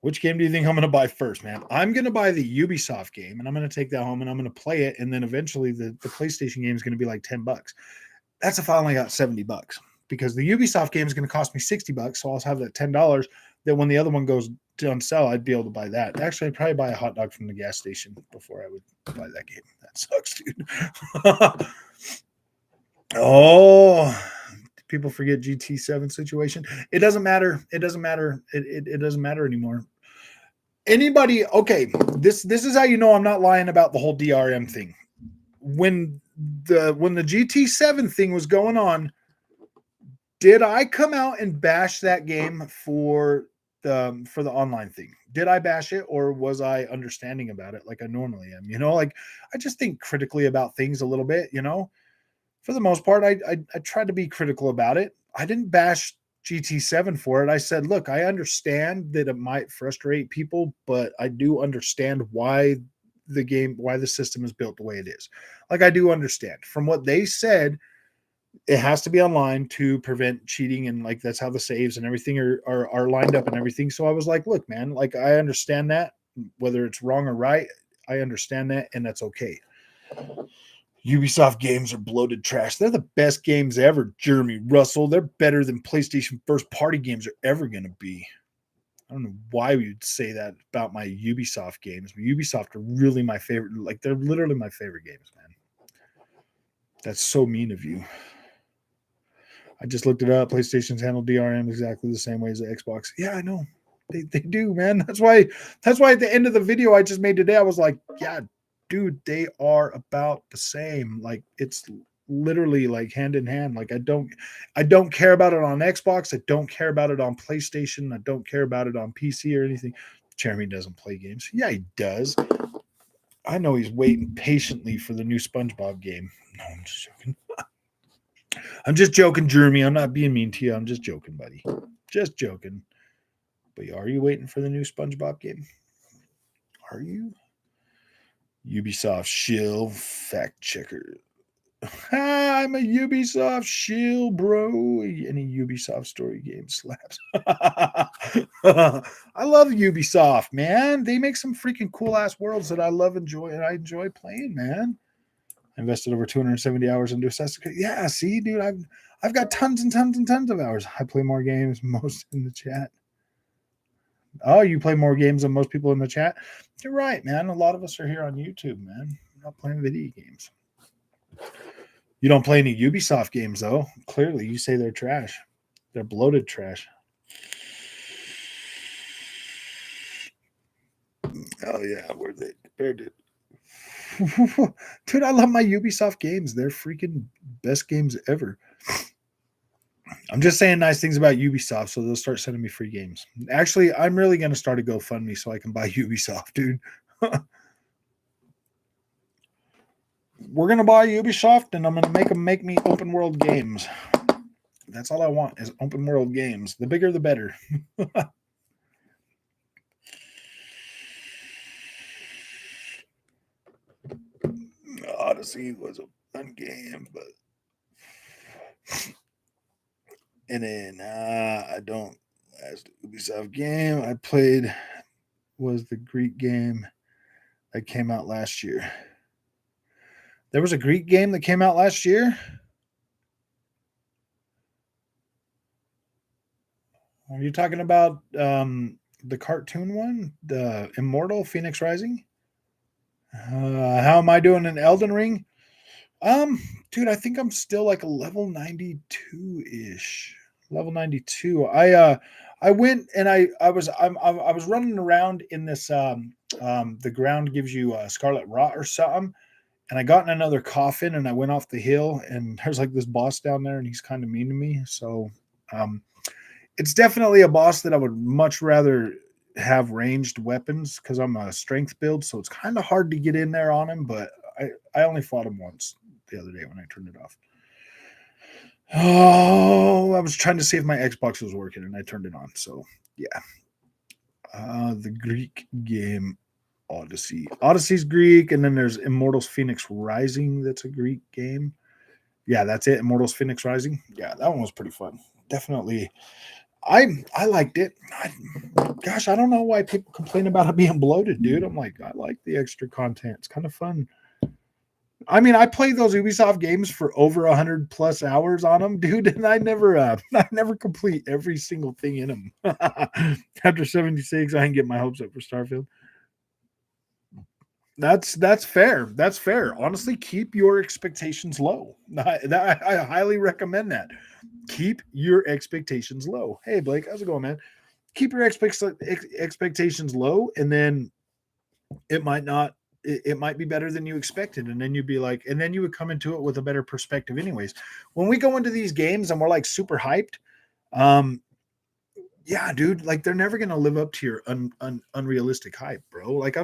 Which game do you think I'm going to buy first, man? I'm going to buy the Ubisoft game and I'm going to take that home and I'm going to play it. And then eventually the PlayStation game is going to be like $10. That's if I only got $70 because the Ubisoft game is going to cost me $60. So I'll have that $10 that when the other one goes on sale, I'd be able to buy that. Actually, I'd probably buy a hot dog from the gas station before I would buy that game. That sucks, dude. Oh, people forget GT7 situation. It doesn't matter. It doesn't matter. It doesn't matter anymore. Anybody, okay, this is how you know I'm not lying about the whole DRM thing. When the GT7 thing was going on, did I come out and bash that game for the online thing? Did I bash it or was I understanding about it like I normally am? Like I just think critically about things a little bit, For the most part, I tried to be critical about it. I didn't bash GT7 for it. I said, look, I understand that it might frustrate people, but I do understand why the system is built the way it is. Like I do understand. From what they said, it has to be online to prevent cheating, and like that's how the saves and everything are lined up and everything. So I was like, look, man, like I understand that, whether it's wrong or right, I understand that, and that's okay. Ubisoft games are bloated trash. They're the best games ever, Jeremy Russell. They're better than PlayStation first party games are ever going to be. I don't know why you'd say that about my Ubisoft games. Ubisoft are really my favorite. Like, they're literally my favorite games, man. That's so mean of you. I just looked it up. PlayStation's handle DRM exactly the same way as the Xbox. Yeah, I know. They do, man. That's why at the end of the video I just made today, I was like, yeah, dude, they are about the same. Like, it's literally like hand in hand. Like, I don't care about it on Xbox. I don't care about it on PlayStation. I don't care about it on PC or anything. Jeremy doesn't play games. Yeah, he does. I know he's waiting patiently for the new SpongeBob game. No, I'm just joking. I'm just joking, Jeremy. I'm not being mean to you. I'm just joking, buddy. Just joking. But are you waiting for the new SpongeBob game? Are you? Ubisoft Shill fact checker. I'm a Ubisoft Shill, bro. Any Ubisoft story game slaps. I love Ubisoft, man. They make some freaking cool ass worlds that I enjoy playing, man. I invested over 270 hours into Assassin's Creed. Yeah, see, dude, I've got tons and tons and tons of hours. I play more games most in the chat. Oh, you play more games than most people in the chat? You're right, man. A lot of us are here on YouTube, man. We're not playing video games. You don't play any Ubisoft games, though. Clearly, you say they're trash. They're bloated trash. Oh, yeah. Where they compared it. Dude, I love my Ubisoft games. They're freaking best games ever. I'm just saying nice things about Ubisoft, so they'll start sending me free games. Actually, I'm really going to start a GoFundMe so I can buy Ubisoft, dude. We're going to buy Ubisoft, and I'm going to make them make me open world games. That's all I want is open world games. The bigger, the better. Odyssey was a fun game, but... And then I don't. Last Ubisoft game I played was the Greek game that came out last year. There was a Greek game that came out last year. Are you talking about the cartoon one, the Immortal Phoenix Rising? How am I doing in Elden Ring? Dude, I think I'm still like a level 92-ish. Level 92. I went and I was running around in this the ground gives you scarlet rot or something, and I got in another coffin and I went off the hill and there's like this boss down there and he's kind of mean to me. So it's definitely a boss that I would much rather have ranged weapons because I'm a strength build, so it's kind of hard to get in there on him, but I only fought him once the other day when I turned it off. Oh, I was trying to see if my Xbox was working and I turned it on. So yeah. The Greek game Odyssey. Odyssey's Greek, and then there's Immortals Phoenix Rising. That's a Greek game. Yeah, that's it. Immortals Phoenix Rising. Yeah, that one was pretty fun. Definitely. I liked it. Gosh, I don't know why people complain about it being bloated, dude. I'm like, I like the extra content. It's kind of fun. I mean, I played those Ubisoft games for over 100 plus hours on them, dude, and I never complete every single thing in them. After 76, I can get my hopes up for Starfield. That's fair. That's fair. Honestly, keep your expectations low. I highly recommend that. Keep your expectations low. Hey, Blake, how's it going, man? Keep your expectations low, and then it might not. It might be better than you expected, and then you'd be like, and then you would come into it with a better perspective. Anyways, when we go into these games and we're like super hyped, yeah, dude, like they're never gonna live up to your unrealistic hype, bro. Like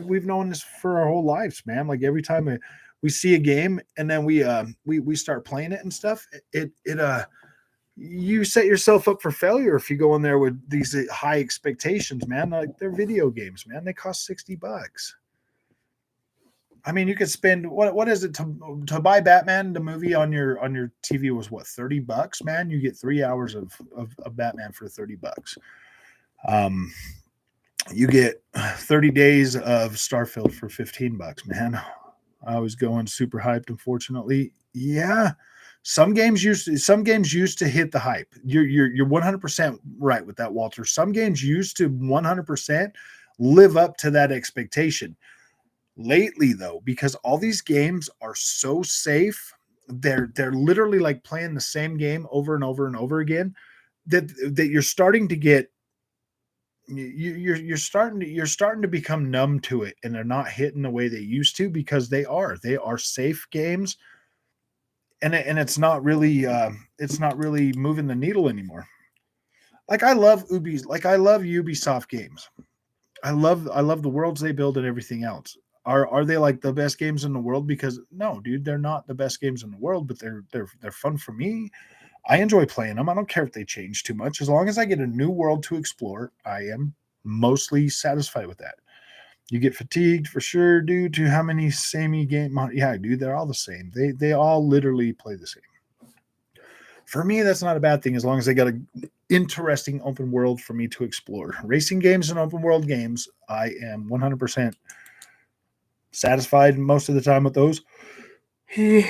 we've known this for our whole lives, man. Like every time we see a game and then we start playing it and stuff, you set yourself up for failure if you go in there with these high expectations, man. Like they're video games, man. They cost $60. I mean, you could spend what is it to buy Batman the movie on your TV was what, $30, man? You get 3 hours of Batman for $30. You get 30 days of Starfield for $15, man. I was going super hyped, unfortunately. Yeah. Some games used to hit the hype. You're 100% right with that, Walter. Some games used to 100% live up to that expectation. Lately, though, because all these games are so safe, they're literally like playing the same game over and over and over again. That you're starting to get you're starting to become numb to it, and they're not hitting the way they used to because they are safe games, and it's not really moving the needle anymore. Like I love Ubisoft games. I love the worlds they build and everything else. Are they like the best games in the world? Because no, dude, they're not the best games in the world, but they're fun for me. I enjoy playing them. I don't care if they change too much. As long as I get a new world to explore, I am mostly satisfied with that. You get fatigued for sure due to how many samey Yeah, dude, they're all the same. They all literally play the same. For me, that's not a bad thing as long as they got an interesting open world for me to explore. Racing games and open world games, I am 100% satisfied most of the time with those. Here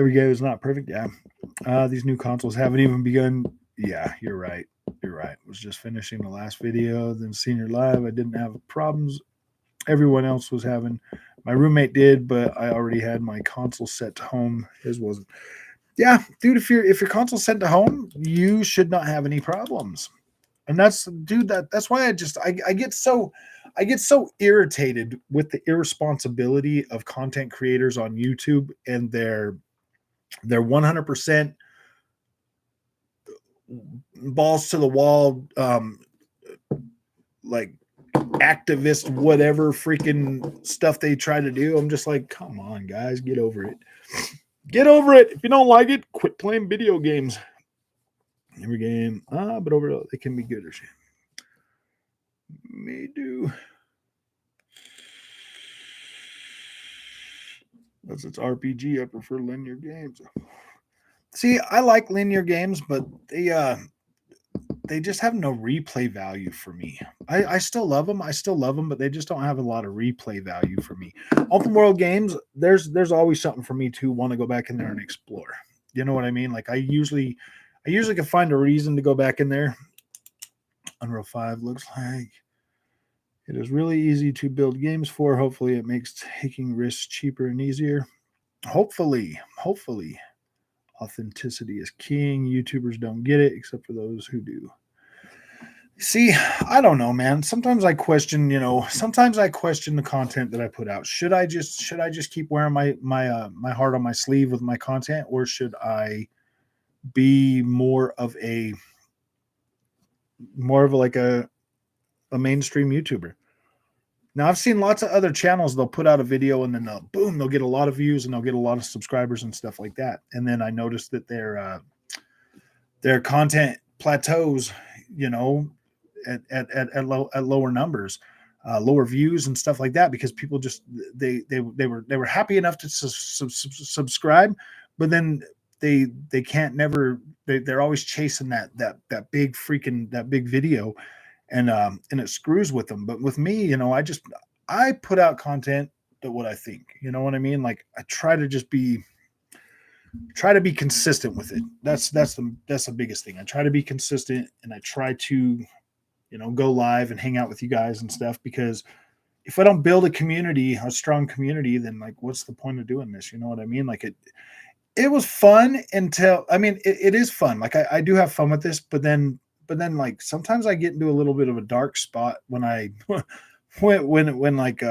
we go. It's not perfect. Yeah. These new consoles haven't even begun. Yeah, you're right. You're right. Was just finishing the last video, then senior live. I didn't have problems. Everyone else was having. My roommate did, but I already had my console set to home. His wasn't. Yeah, dude. If your console's sent to home, you should not have any problems. And that's, dude. That's why I get so irritated with the irresponsibility of content creators on YouTube and their 100% balls to the wall, like activist whatever freaking stuff they try to do. I'm just like, come on, guys, get over it. Get over it. If you don't like it, quit playing video games. Every game, but overall, they can be good or shit. Me do. Unless it's RPG, I prefer linear games. See, I like linear games, but they just have no replay value for me. I still love them. I still love them, but they just don't have a lot of replay value for me. Open world games, there's always something for me to want to go back in there and explore. You know what I mean? Like I usually can find a reason to go back in there. Unreal 5 looks like it is really easy to build games for. Hopefully it makes taking risks cheaper and easier. Hopefully. Authenticity is king. YouTubers don't get it, except for those who do. See, I don't know, man. Sometimes I question the content that I put out. Should I just keep wearing my heart on my sleeve with my content, or should I be more of like a mainstream YouTuber? Now I've seen lots of other channels. They'll put out a video and then they'll get a lot of views and they'll get a lot of subscribers and stuff like that. And then I noticed that their content plateaus, at lower numbers, lower views and stuff like that, because people just they were happy enough to subscribe, but then they can't never they're always chasing that big video, and it screws with them. But with me, I put out content that what I think, you know what I mean? Like I try to be consistent with it. That's the biggest thing. I try to be consistent, and I try to, go live and hang out with you guys and stuff, because if I don't build a strong community, then like, what's the point of doing this? You know what I mean? Like it was fun until, I mean, it is fun. Like I do have fun with this, but then like sometimes I get into a little bit of a dark spot when I, when like,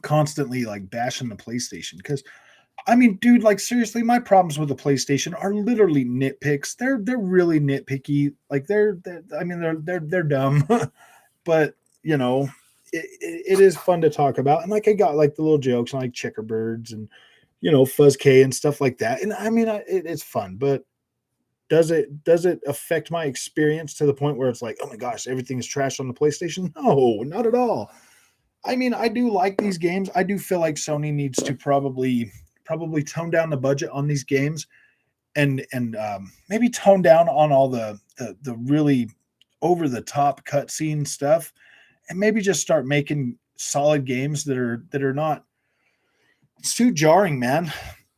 constantly like bashing the PlayStation. Because I mean, dude, like seriously, my problems with the PlayStation are literally nitpicks. They're really nitpicky. Like they're dumb, but it is fun to talk about. And like I got like the little jokes and like checkerbirds and Fuzz K and stuff like that. And I mean, it's fun, but does it affect my experience to the point where it's like, oh my gosh, everything's trash on the PlayStation? No, not at all. I mean, I do like these games. I do feel like Sony needs to probably tone down the budget on these games, and maybe tone down on all the really over the top cutscene stuff, and maybe just start making solid games that are not It's too jarring, man.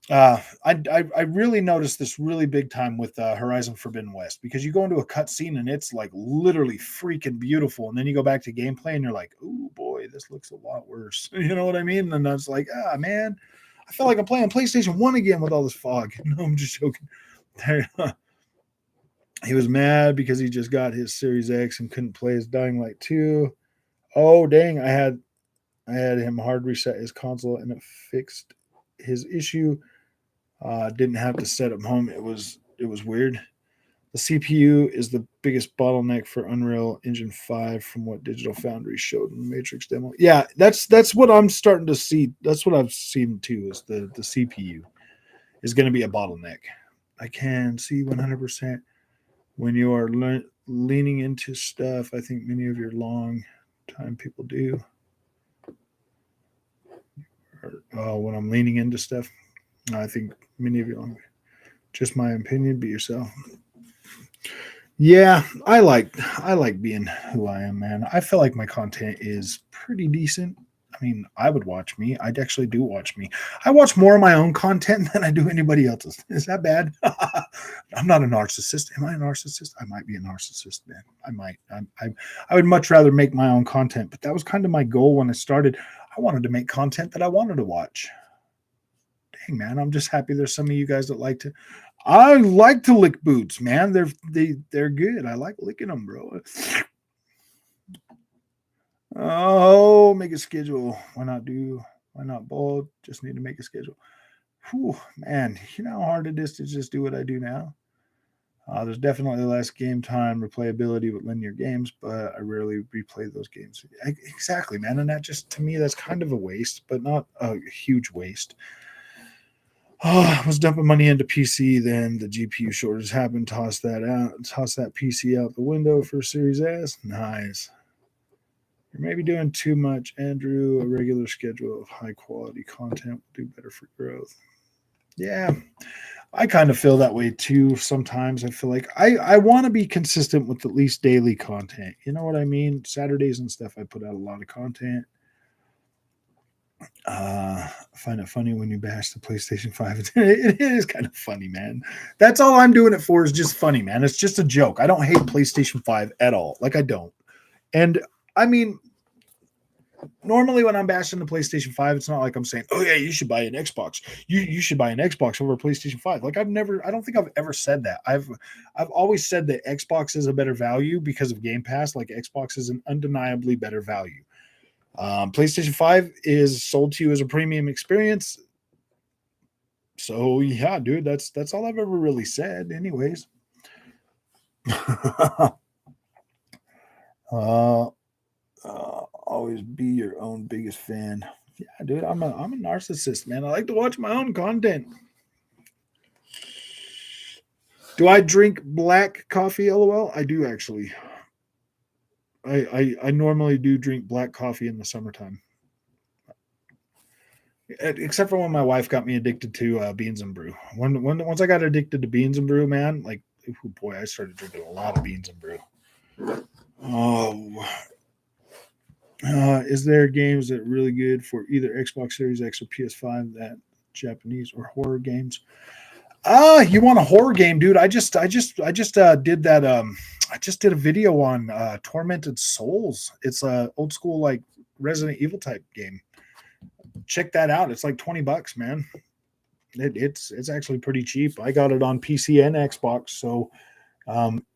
I really noticed this really big time with Horizon Forbidden West, because you go into a cutscene and it's like literally freaking beautiful, and then you go back to gameplay and you're like, "Oh boy, this looks a lot worse." You know what I mean? And I was like, "Ah, man, I feel like I'm playing PlayStation One again with all this fog." No, I'm just joking. He was mad because he just got his Series X and couldn't play his Dying Light 2. Oh dang, I had him hard reset his console and it fixed his issue. Didn't have to set him home. It was weird. The CPU is the biggest bottleneck for Unreal Engine 5 from what Digital Foundry showed in the Matrix demo. Yeah, that's what I'm starting to see. That's what I've seen too, is the CPU is going to be a bottleneck. I can see 100% when you are leaning into stuff. I think many of your long time people do. When I'm leaning into stuff, I think many of you, just my opinion, be yourself. Yeah, I like being who I am, man. I feel like my content is pretty decent. I mean, I would watch me. I actually do watch me. I watch more of my own content than I do anybody else's. Is that bad? I'm not a narcissist. Am I a narcissist? I might be a narcissist, man. I might. I would much rather make my own content, but that was kind of my goal when I started. I wanted to make content that I wanted to watch. Dang, man, I'm just happy there's some of you guys that like to. I like to lick boots, man. They're good. I like licking them, bro. Oh, make a schedule. Why not bold? Just need to make a schedule. Whew, man, you know how hard it is to just do what I do now. There's definitely less game time replayability with linear games, but I rarely replay those games. Exactly, man. And that just, to me, that's kind of a waste, but not a huge waste. I was dumping money into PC, then the GPU shortage happened, toss that PC out the window for Series S. Nice. You're maybe doing too much, Andrew. A regular schedule of high quality content will do better for growth. Yeah, I kind of feel that way too. Sometimes I feel like I want to be consistent with at least daily content. You know what I mean? Saturdays and stuff, I put out a lot of content. I find it funny when you bash the PlayStation 5. It is kind of funny, man. That's all I'm doing it for, is just funny, man. It's just a joke. I don't hate PlayStation 5 at all. Like, I don't. And I mean, normally when I'm bashing the PlayStation 5, it's not like I'm saying, "Oh yeah, you should buy an Xbox. You should buy an Xbox over a PlayStation 5." Like, I don't think I've ever said that. I've always said that Xbox is a better value because of Game Pass. Like, Xbox is an undeniably better value. PlayStation 5 is sold to you as a premium experience. So yeah, dude, that's all I've ever really said. Anyways. uh, Always be your own biggest fan. Yeah, dude, I'm a narcissist, man. I like to watch my own content. Do I drink black coffee? LOL. I do, actually. I normally do drink black coffee in the summertime, except for when my wife got me addicted to beans and brew. Once I got addicted to beans and brew, man, like, oh boy, I started drinking a lot of beans and brew. Oh, is there games that are really good for either Xbox Series X or PS5, that Japanese or horror games? You want a horror game, dude? I just did that. I just did a video on Tormented Souls. It's a old school, like, Resident Evil type game. Check that out. It's like $20, man. It's actually pretty cheap. I got it on PC and Xbox, so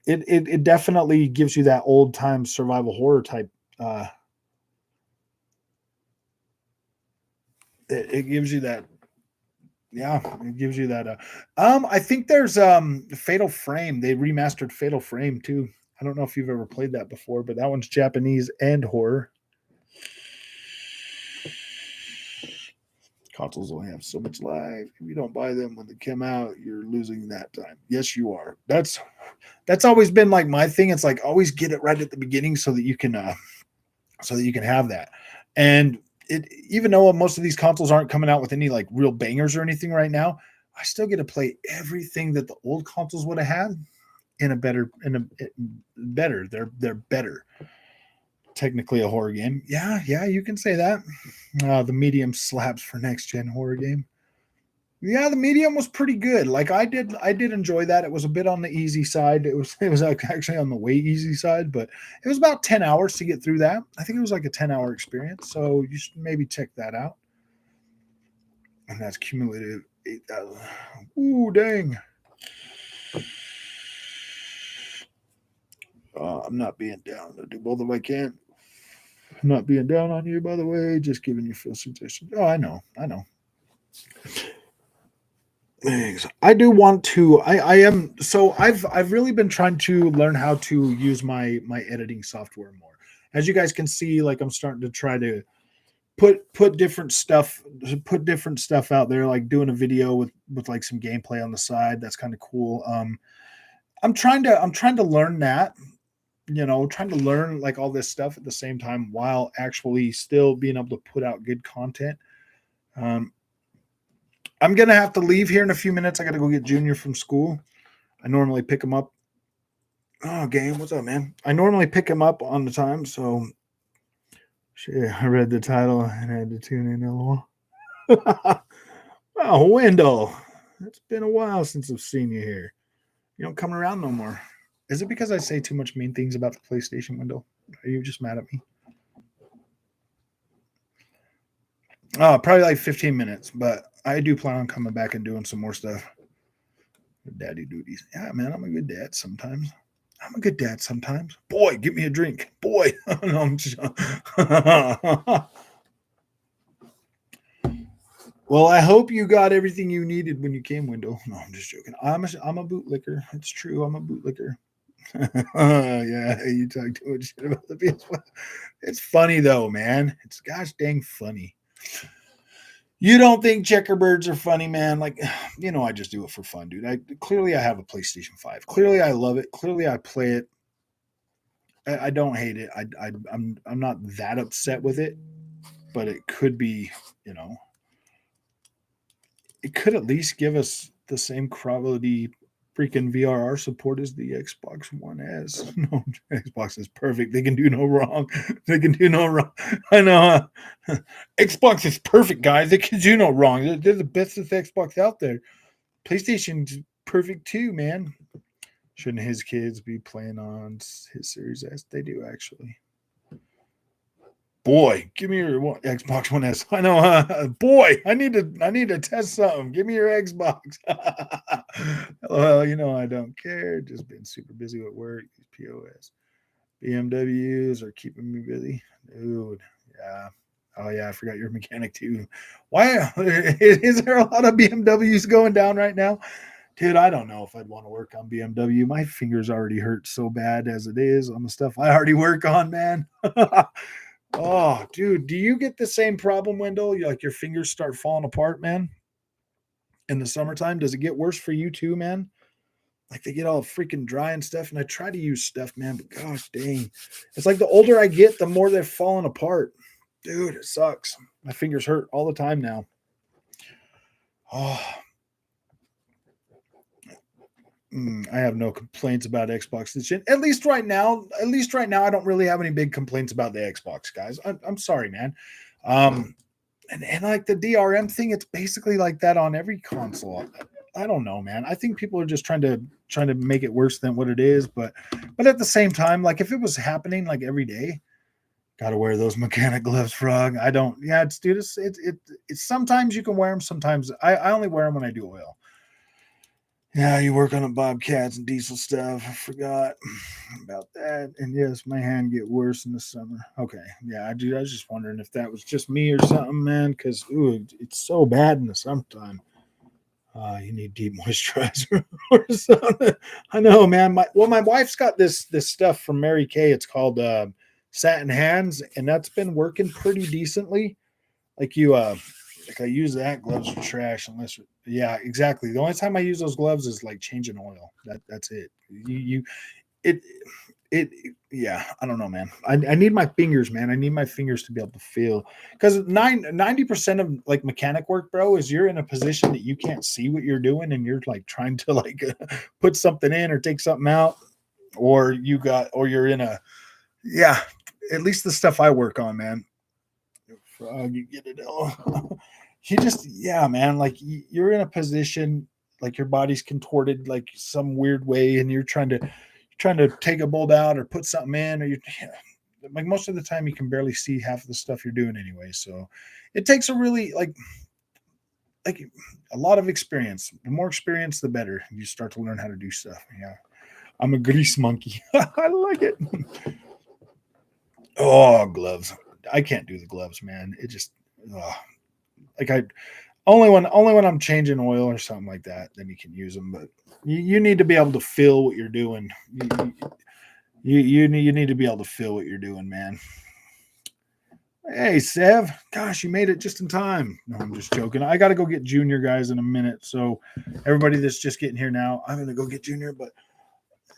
it definitely gives you that old time survival horror type. It gives you that. Yeah, it gives you that. I think there's Fatal Frame. They remastered Fatal Frame too. I don't know if you've ever played that before, but that one's Japanese and horror. Consoles only have so much life. If you don't buy them when they come out, you're losing that time. Yes, you are. That's always been like my thing. It's like, always get it right at the beginning so that you can have that. And even though most of these consoles aren't coming out with any like real bangers or anything right now, I still get to play everything that the old consoles would have had in a better. They're better. technically a horror game. Yeah, you can say that. The medium slaps for next gen horror game. Yeah, the medium was pretty good. Like I did enjoy that. It was a bit on the easy side. It was actually on the way easy side, but it was about 10 hours to get through that. I think it was like a 10-hour experience. So you should maybe check that out. And that's cumulative 8,000. Ooh, dang. I'm not being down. I'll do both if I can. I'm not being down on you, by the way. Just giving you full suggestions. Oh, I know. Thanks. I do want to. I am. So I've really been trying to learn how to use my editing software more. As you guys can see, like I'm starting to try to put different stuff out there, like doing a video with like some gameplay on the side. That's kind of cool. I'm trying to learn that, trying to learn like all this stuff at the same time while actually still being able to put out good content. I'm gonna have to leave here in a few minutes. I gotta go get Junior from school. I normally pick him up. Oh, Game, what's up, man? I normally pick him up on the time, so shit, I read the title and I had to tune in a little. Oh, Wendell. It's been a while since I've seen you here. You don't come around no more. Is it because I say too much mean things about the PlayStation, Wendell? Are you just mad at me? Oh, probably like 15 minutes, but I do plan on coming back and doing some more stuff. Daddy duties. Yeah, man, I'm a good dad sometimes. Boy, give me a drink. Boy. No, I'm just... Well, I hope you got everything you needed when you came, Wendell. No, I'm just joking. I'm a bootlicker. It's true. I'm a bootlicker. Yeah, you talk too much shit about the PS5. It's funny though, man. It's gosh dang funny. You don't think checkerbirds are funny, man? Like, I just do it for fun, dude. I have a PlayStation 5. Clearly, I love it. Clearly, I play it. I don't hate it. I'm not that upset with it, but it could be, it could at least give us the same quality freaking VRR support as the Xbox One S. No, Xbox is perfect. They can do no wrong. I know. Xbox is perfect, guys. They can do no wrong. They're the best Xbox out there. PlayStation's perfect too, man. Shouldn't his kids be playing on his Series S? They do, actually. Boy, give me your Xbox One S. I know, boy, I need to test something. Give me your Xbox. Well, I don't care. Just been super busy with work. These POS. BMWs are keeping me busy. Dude, yeah. Oh, yeah, I forgot you're a mechanic too. Why is there a lot of BMWs going down right now? Dude, I don't know if I'd want to work on BMW. My fingers already hurt so bad as it is on the stuff I already work on, man. Oh, dude, do you get the same problem, Wendell? Like your fingers start falling apart, man? In the summertime, does it get worse for you too, man? Like they get all freaking dry and stuff. And I try to use stuff, man, but gosh dang. It's like the older I get, the more they're falling apart. Dude, it sucks. My fingers hurt all the time now. Oh, I have no complaints about Xbox this shit. At least right now, I don't really have any big complaints about the Xbox, guys. I'm sorry, man. And like the DRM thing, it's basically like that on every console. I don't know, man. I think people are just trying to make it worse than what it is, but at the same time, like if it was happening like every day, gotta wear those mechanic gloves, Frog. I don't. Yeah, it's sometimes you can wear them. Sometimes I only wear them when I do oil. Yeah, you work on the Bobcats and diesel stuff. I forgot about that. And yes, my hand get worse in the summer. Okay, yeah, I was just wondering if that was just me or something, man. Because it's so bad in the summertime. You need deep moisturizer or something. I know, man. My wife's got this stuff from Mary Kay. It's called Satin Hands, and that's been working pretty decently. Like I use that. Gloves are trash unless. Yeah, exactly. The only time I use those gloves is like changing oil. That's it. Yeah, I don't know, man. I need my fingers, man. I need my fingers to be able to feel, because 90% of like mechanic work, bro, is you're in a position that you can't see what you're doing, and you're like trying to like put something in or take something out, or you're in a, yeah, at least the stuff I work on, man. Frog, you get it. Oh. You just, yeah, man. Like you're in a position, like your body's contorted, like some weird way, and you're trying to take a bolt out or put something in, or you, like most of the time you can barely see half of the stuff you're doing anyway. So it takes a really like a lot of experience. The more experience, the better. You start to learn how to do stuff. Yeah, I'm a grease monkey. I like it. Oh, gloves. I can't do the gloves, man. It just like I only when I'm changing oil or something like that, then you can use them. But you need to be able to feel what you're doing. You need to be able to feel what you're doing, man. Hey, Sev. Gosh, you made it just in time. No, I'm just joking. I got to go get Junior, guys, in a minute. So everybody that's just getting here now, I'm going to go get Junior. But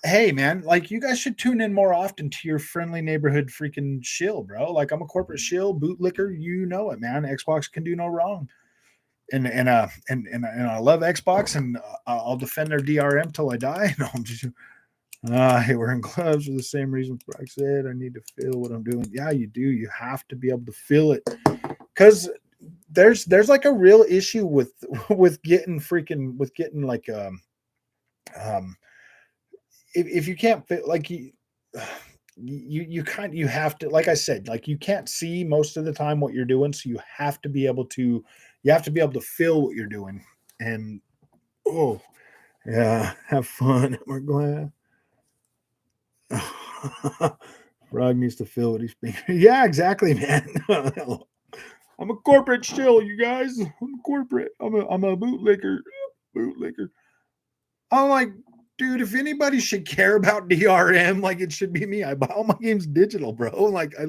hey, man, like you guys should tune in more often to your friendly neighborhood freaking shill, bro. Like I'm a corporate shill, bootlicker. You know it, man. Xbox can do no wrong. And I love Xbox, and I'll defend their DRM till I die. No, I'm just hey, wearing gloves for the same reason Brock said. I need to feel what I'm doing. Yeah, you do. You have to be able to feel it, because there's like a real issue with getting like um if you can't fit like you have to, like I said, like you can't see most of the time what you're doing, so you have to be able to feel what you're doing. And oh yeah, have fun. We're glad. Frog needs to feel what he's being. Yeah, exactly, man. I'm a corporate shill, you guys. I'm a corporate. I'm a bootlicker. Bootlicker. I'm like, dude, if anybody should care about DRM, like it should be me. I buy all my games digital, bro. Like I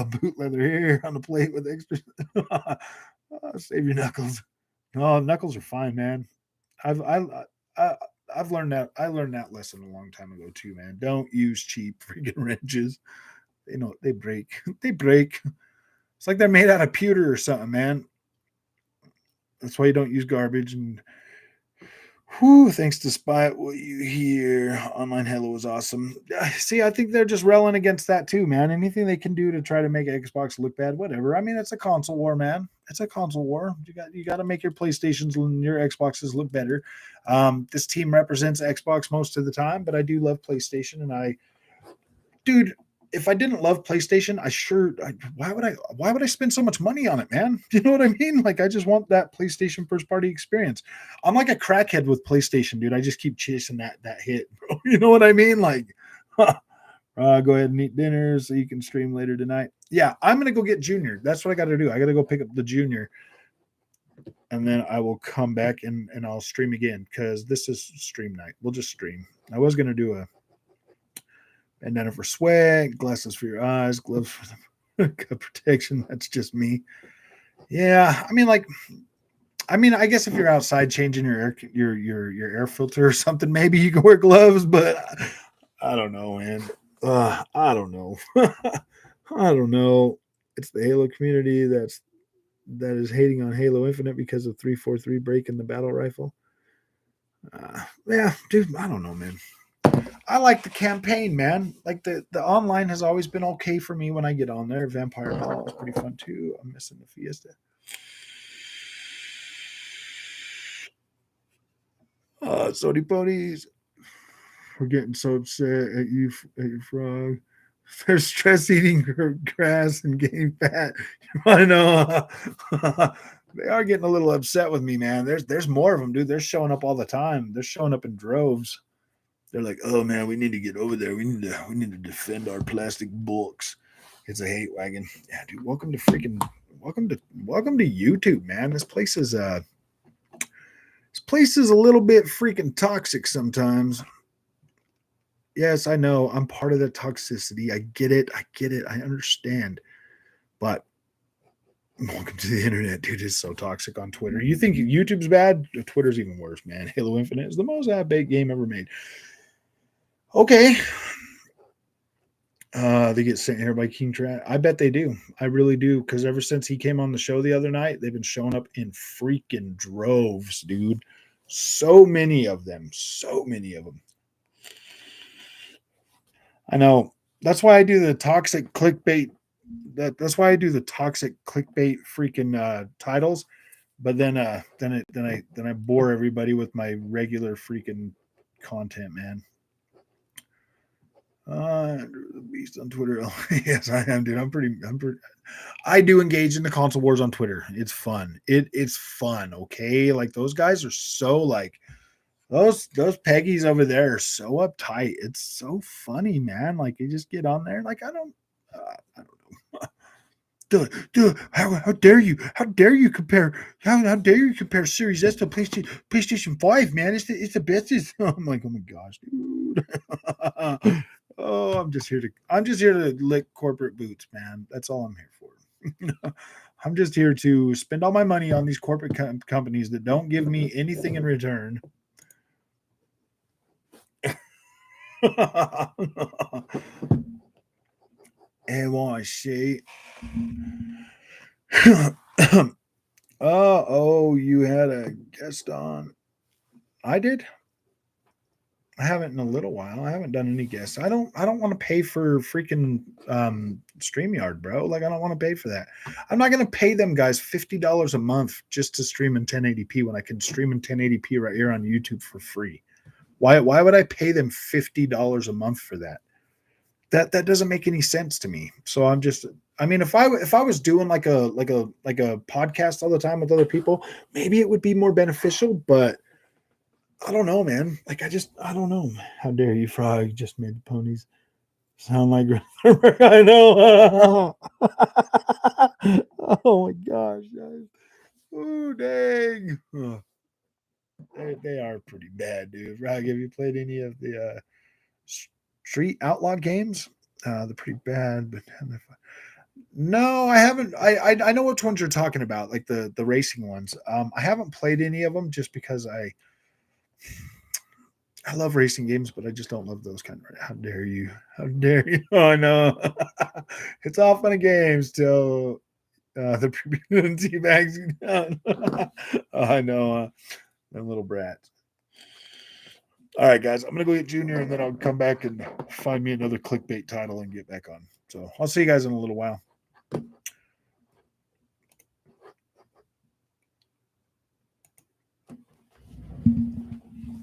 boot leather here on the plate with extra. Save your knuckles. No, knuckles are fine, man. I've I, I I've learned that. I learned that lesson a long time ago too, man. Don't use cheap freaking wrenches. They break. They break. It's like they're made out of pewter or something, man. That's why you don't use garbage. And whew, thanks despite what you hear, online Halo was awesome. See, I think they're just railing against that too, man. Anything they can do to try to make Xbox look bad, whatever. I mean, it's a console war, man. It's a console war. You got to make your PlayStations and your Xboxes look better. This team represents Xbox most of the time, but I do love PlayStation, and dude, if I didn't love PlayStation, why would I spend so much money on it, man? You know what I mean? Like I just want that PlayStation first party experience. I'm like a crackhead with PlayStation, dude. I just keep chasing that hit, bro. You know what I mean? Like go ahead and eat dinner so you can stream later tonight. Yeah, I'm gonna go get Junior. That's what I gotta do. I gotta go pick up the Junior, and then I will come back and I'll stream again, because this is stream night. We'll just stream. I was gonna do a bandana for sweat, glasses for your eyes, gloves for the protection. That's just me. Yeah, I guess if you're outside changing your air filter or something, maybe you can wear gloves. But I don't know, man. I don't know. I don't know. It's the Halo community that is hating on Halo Infinite because of 343 breaking the battle rifle. Yeah, dude, I don't know, man. I like the campaign, man. Like the online has always been okay for me when I get on there. Vampire Ball is pretty fun too. I'm missing the Fiesta. Sody ponies. We're getting so upset at you, Frog. They're stress eating grass and getting fat. I know. They are getting a little upset with me, man. There's more of them, dude. They're showing up all the time. They're showing up in droves. They're like, oh man, we need to get over there. We need to defend our plastic bulks. It's a hate wagon. Yeah, dude. Welcome to YouTube, man. This place is a little bit freaking toxic sometimes. Yes, I know. I'm part of the toxicity. I get it. I understand. But welcome to the internet, dude. It's so toxic on Twitter. You think YouTube's bad? Twitter's even worse, man. Halo Infinite is the most half-baked game ever made. Okay. They get sent here by King Trap. I bet they do. I really do. Because ever since he came on the show the other night, they've been showing up in freaking droves, dude. So many of them. I know. That's why I do the toxic clickbait. That's why I do the toxic clickbait freaking titles. But then I bore everybody with my regular freaking content, man. The beast on Twitter. Yes, I am, dude. I'm pretty. I do engage in the console wars on Twitter. It's fun. It's fun. Okay, like those guys are so like those Peggies over there are so uptight. It's so funny, man. Like you just get on there. Like I don't know. Duh, how dare you? How dare you compare? How dare you compare Series S to PlayStation 5, man? It's the best. I'm like, oh my gosh, dude. Oh, I'm just here to lick corporate boots, man. That's all I'm here for. I'm just here to spend all my money on these corporate companies that don't give me anything in return. And want shit. Oh, you had a guest on. I did. I haven't in a little while. I haven't done any guests. I don't want to pay for freaking StreamYard, bro. Like I don't want to pay for that. I'm not gonna pay them guys $50 a month just to stream in 1080p when I can stream in 1080p right here on YouTube for free. Why would I pay them $50 a month for that? That doesn't make any sense to me. So I'm just I mean if I was doing like a podcast all the time with other people, maybe it would be more beneficial, but I don't know, man. Like I don't know. How dare you, Frog? You just made the ponies sound like I know. Oh my gosh, guys. Oh dang. Oh, they are pretty bad, dude. Frog, have you played any of the Street Outlaw games? They're pretty bad, but no, I haven't. I know which ones you're talking about, like the racing ones. I haven't played any of them just because I love racing games, but I just don't love those kind of. How dare you? How dare you? Oh no, it's all fun and games till the tea bags down. Oh, I know, them little brats. All right, guys, I'm gonna go get Junior, and then I'll come back and find me another clickbait title and get back on. So I'll see you guys in a little while.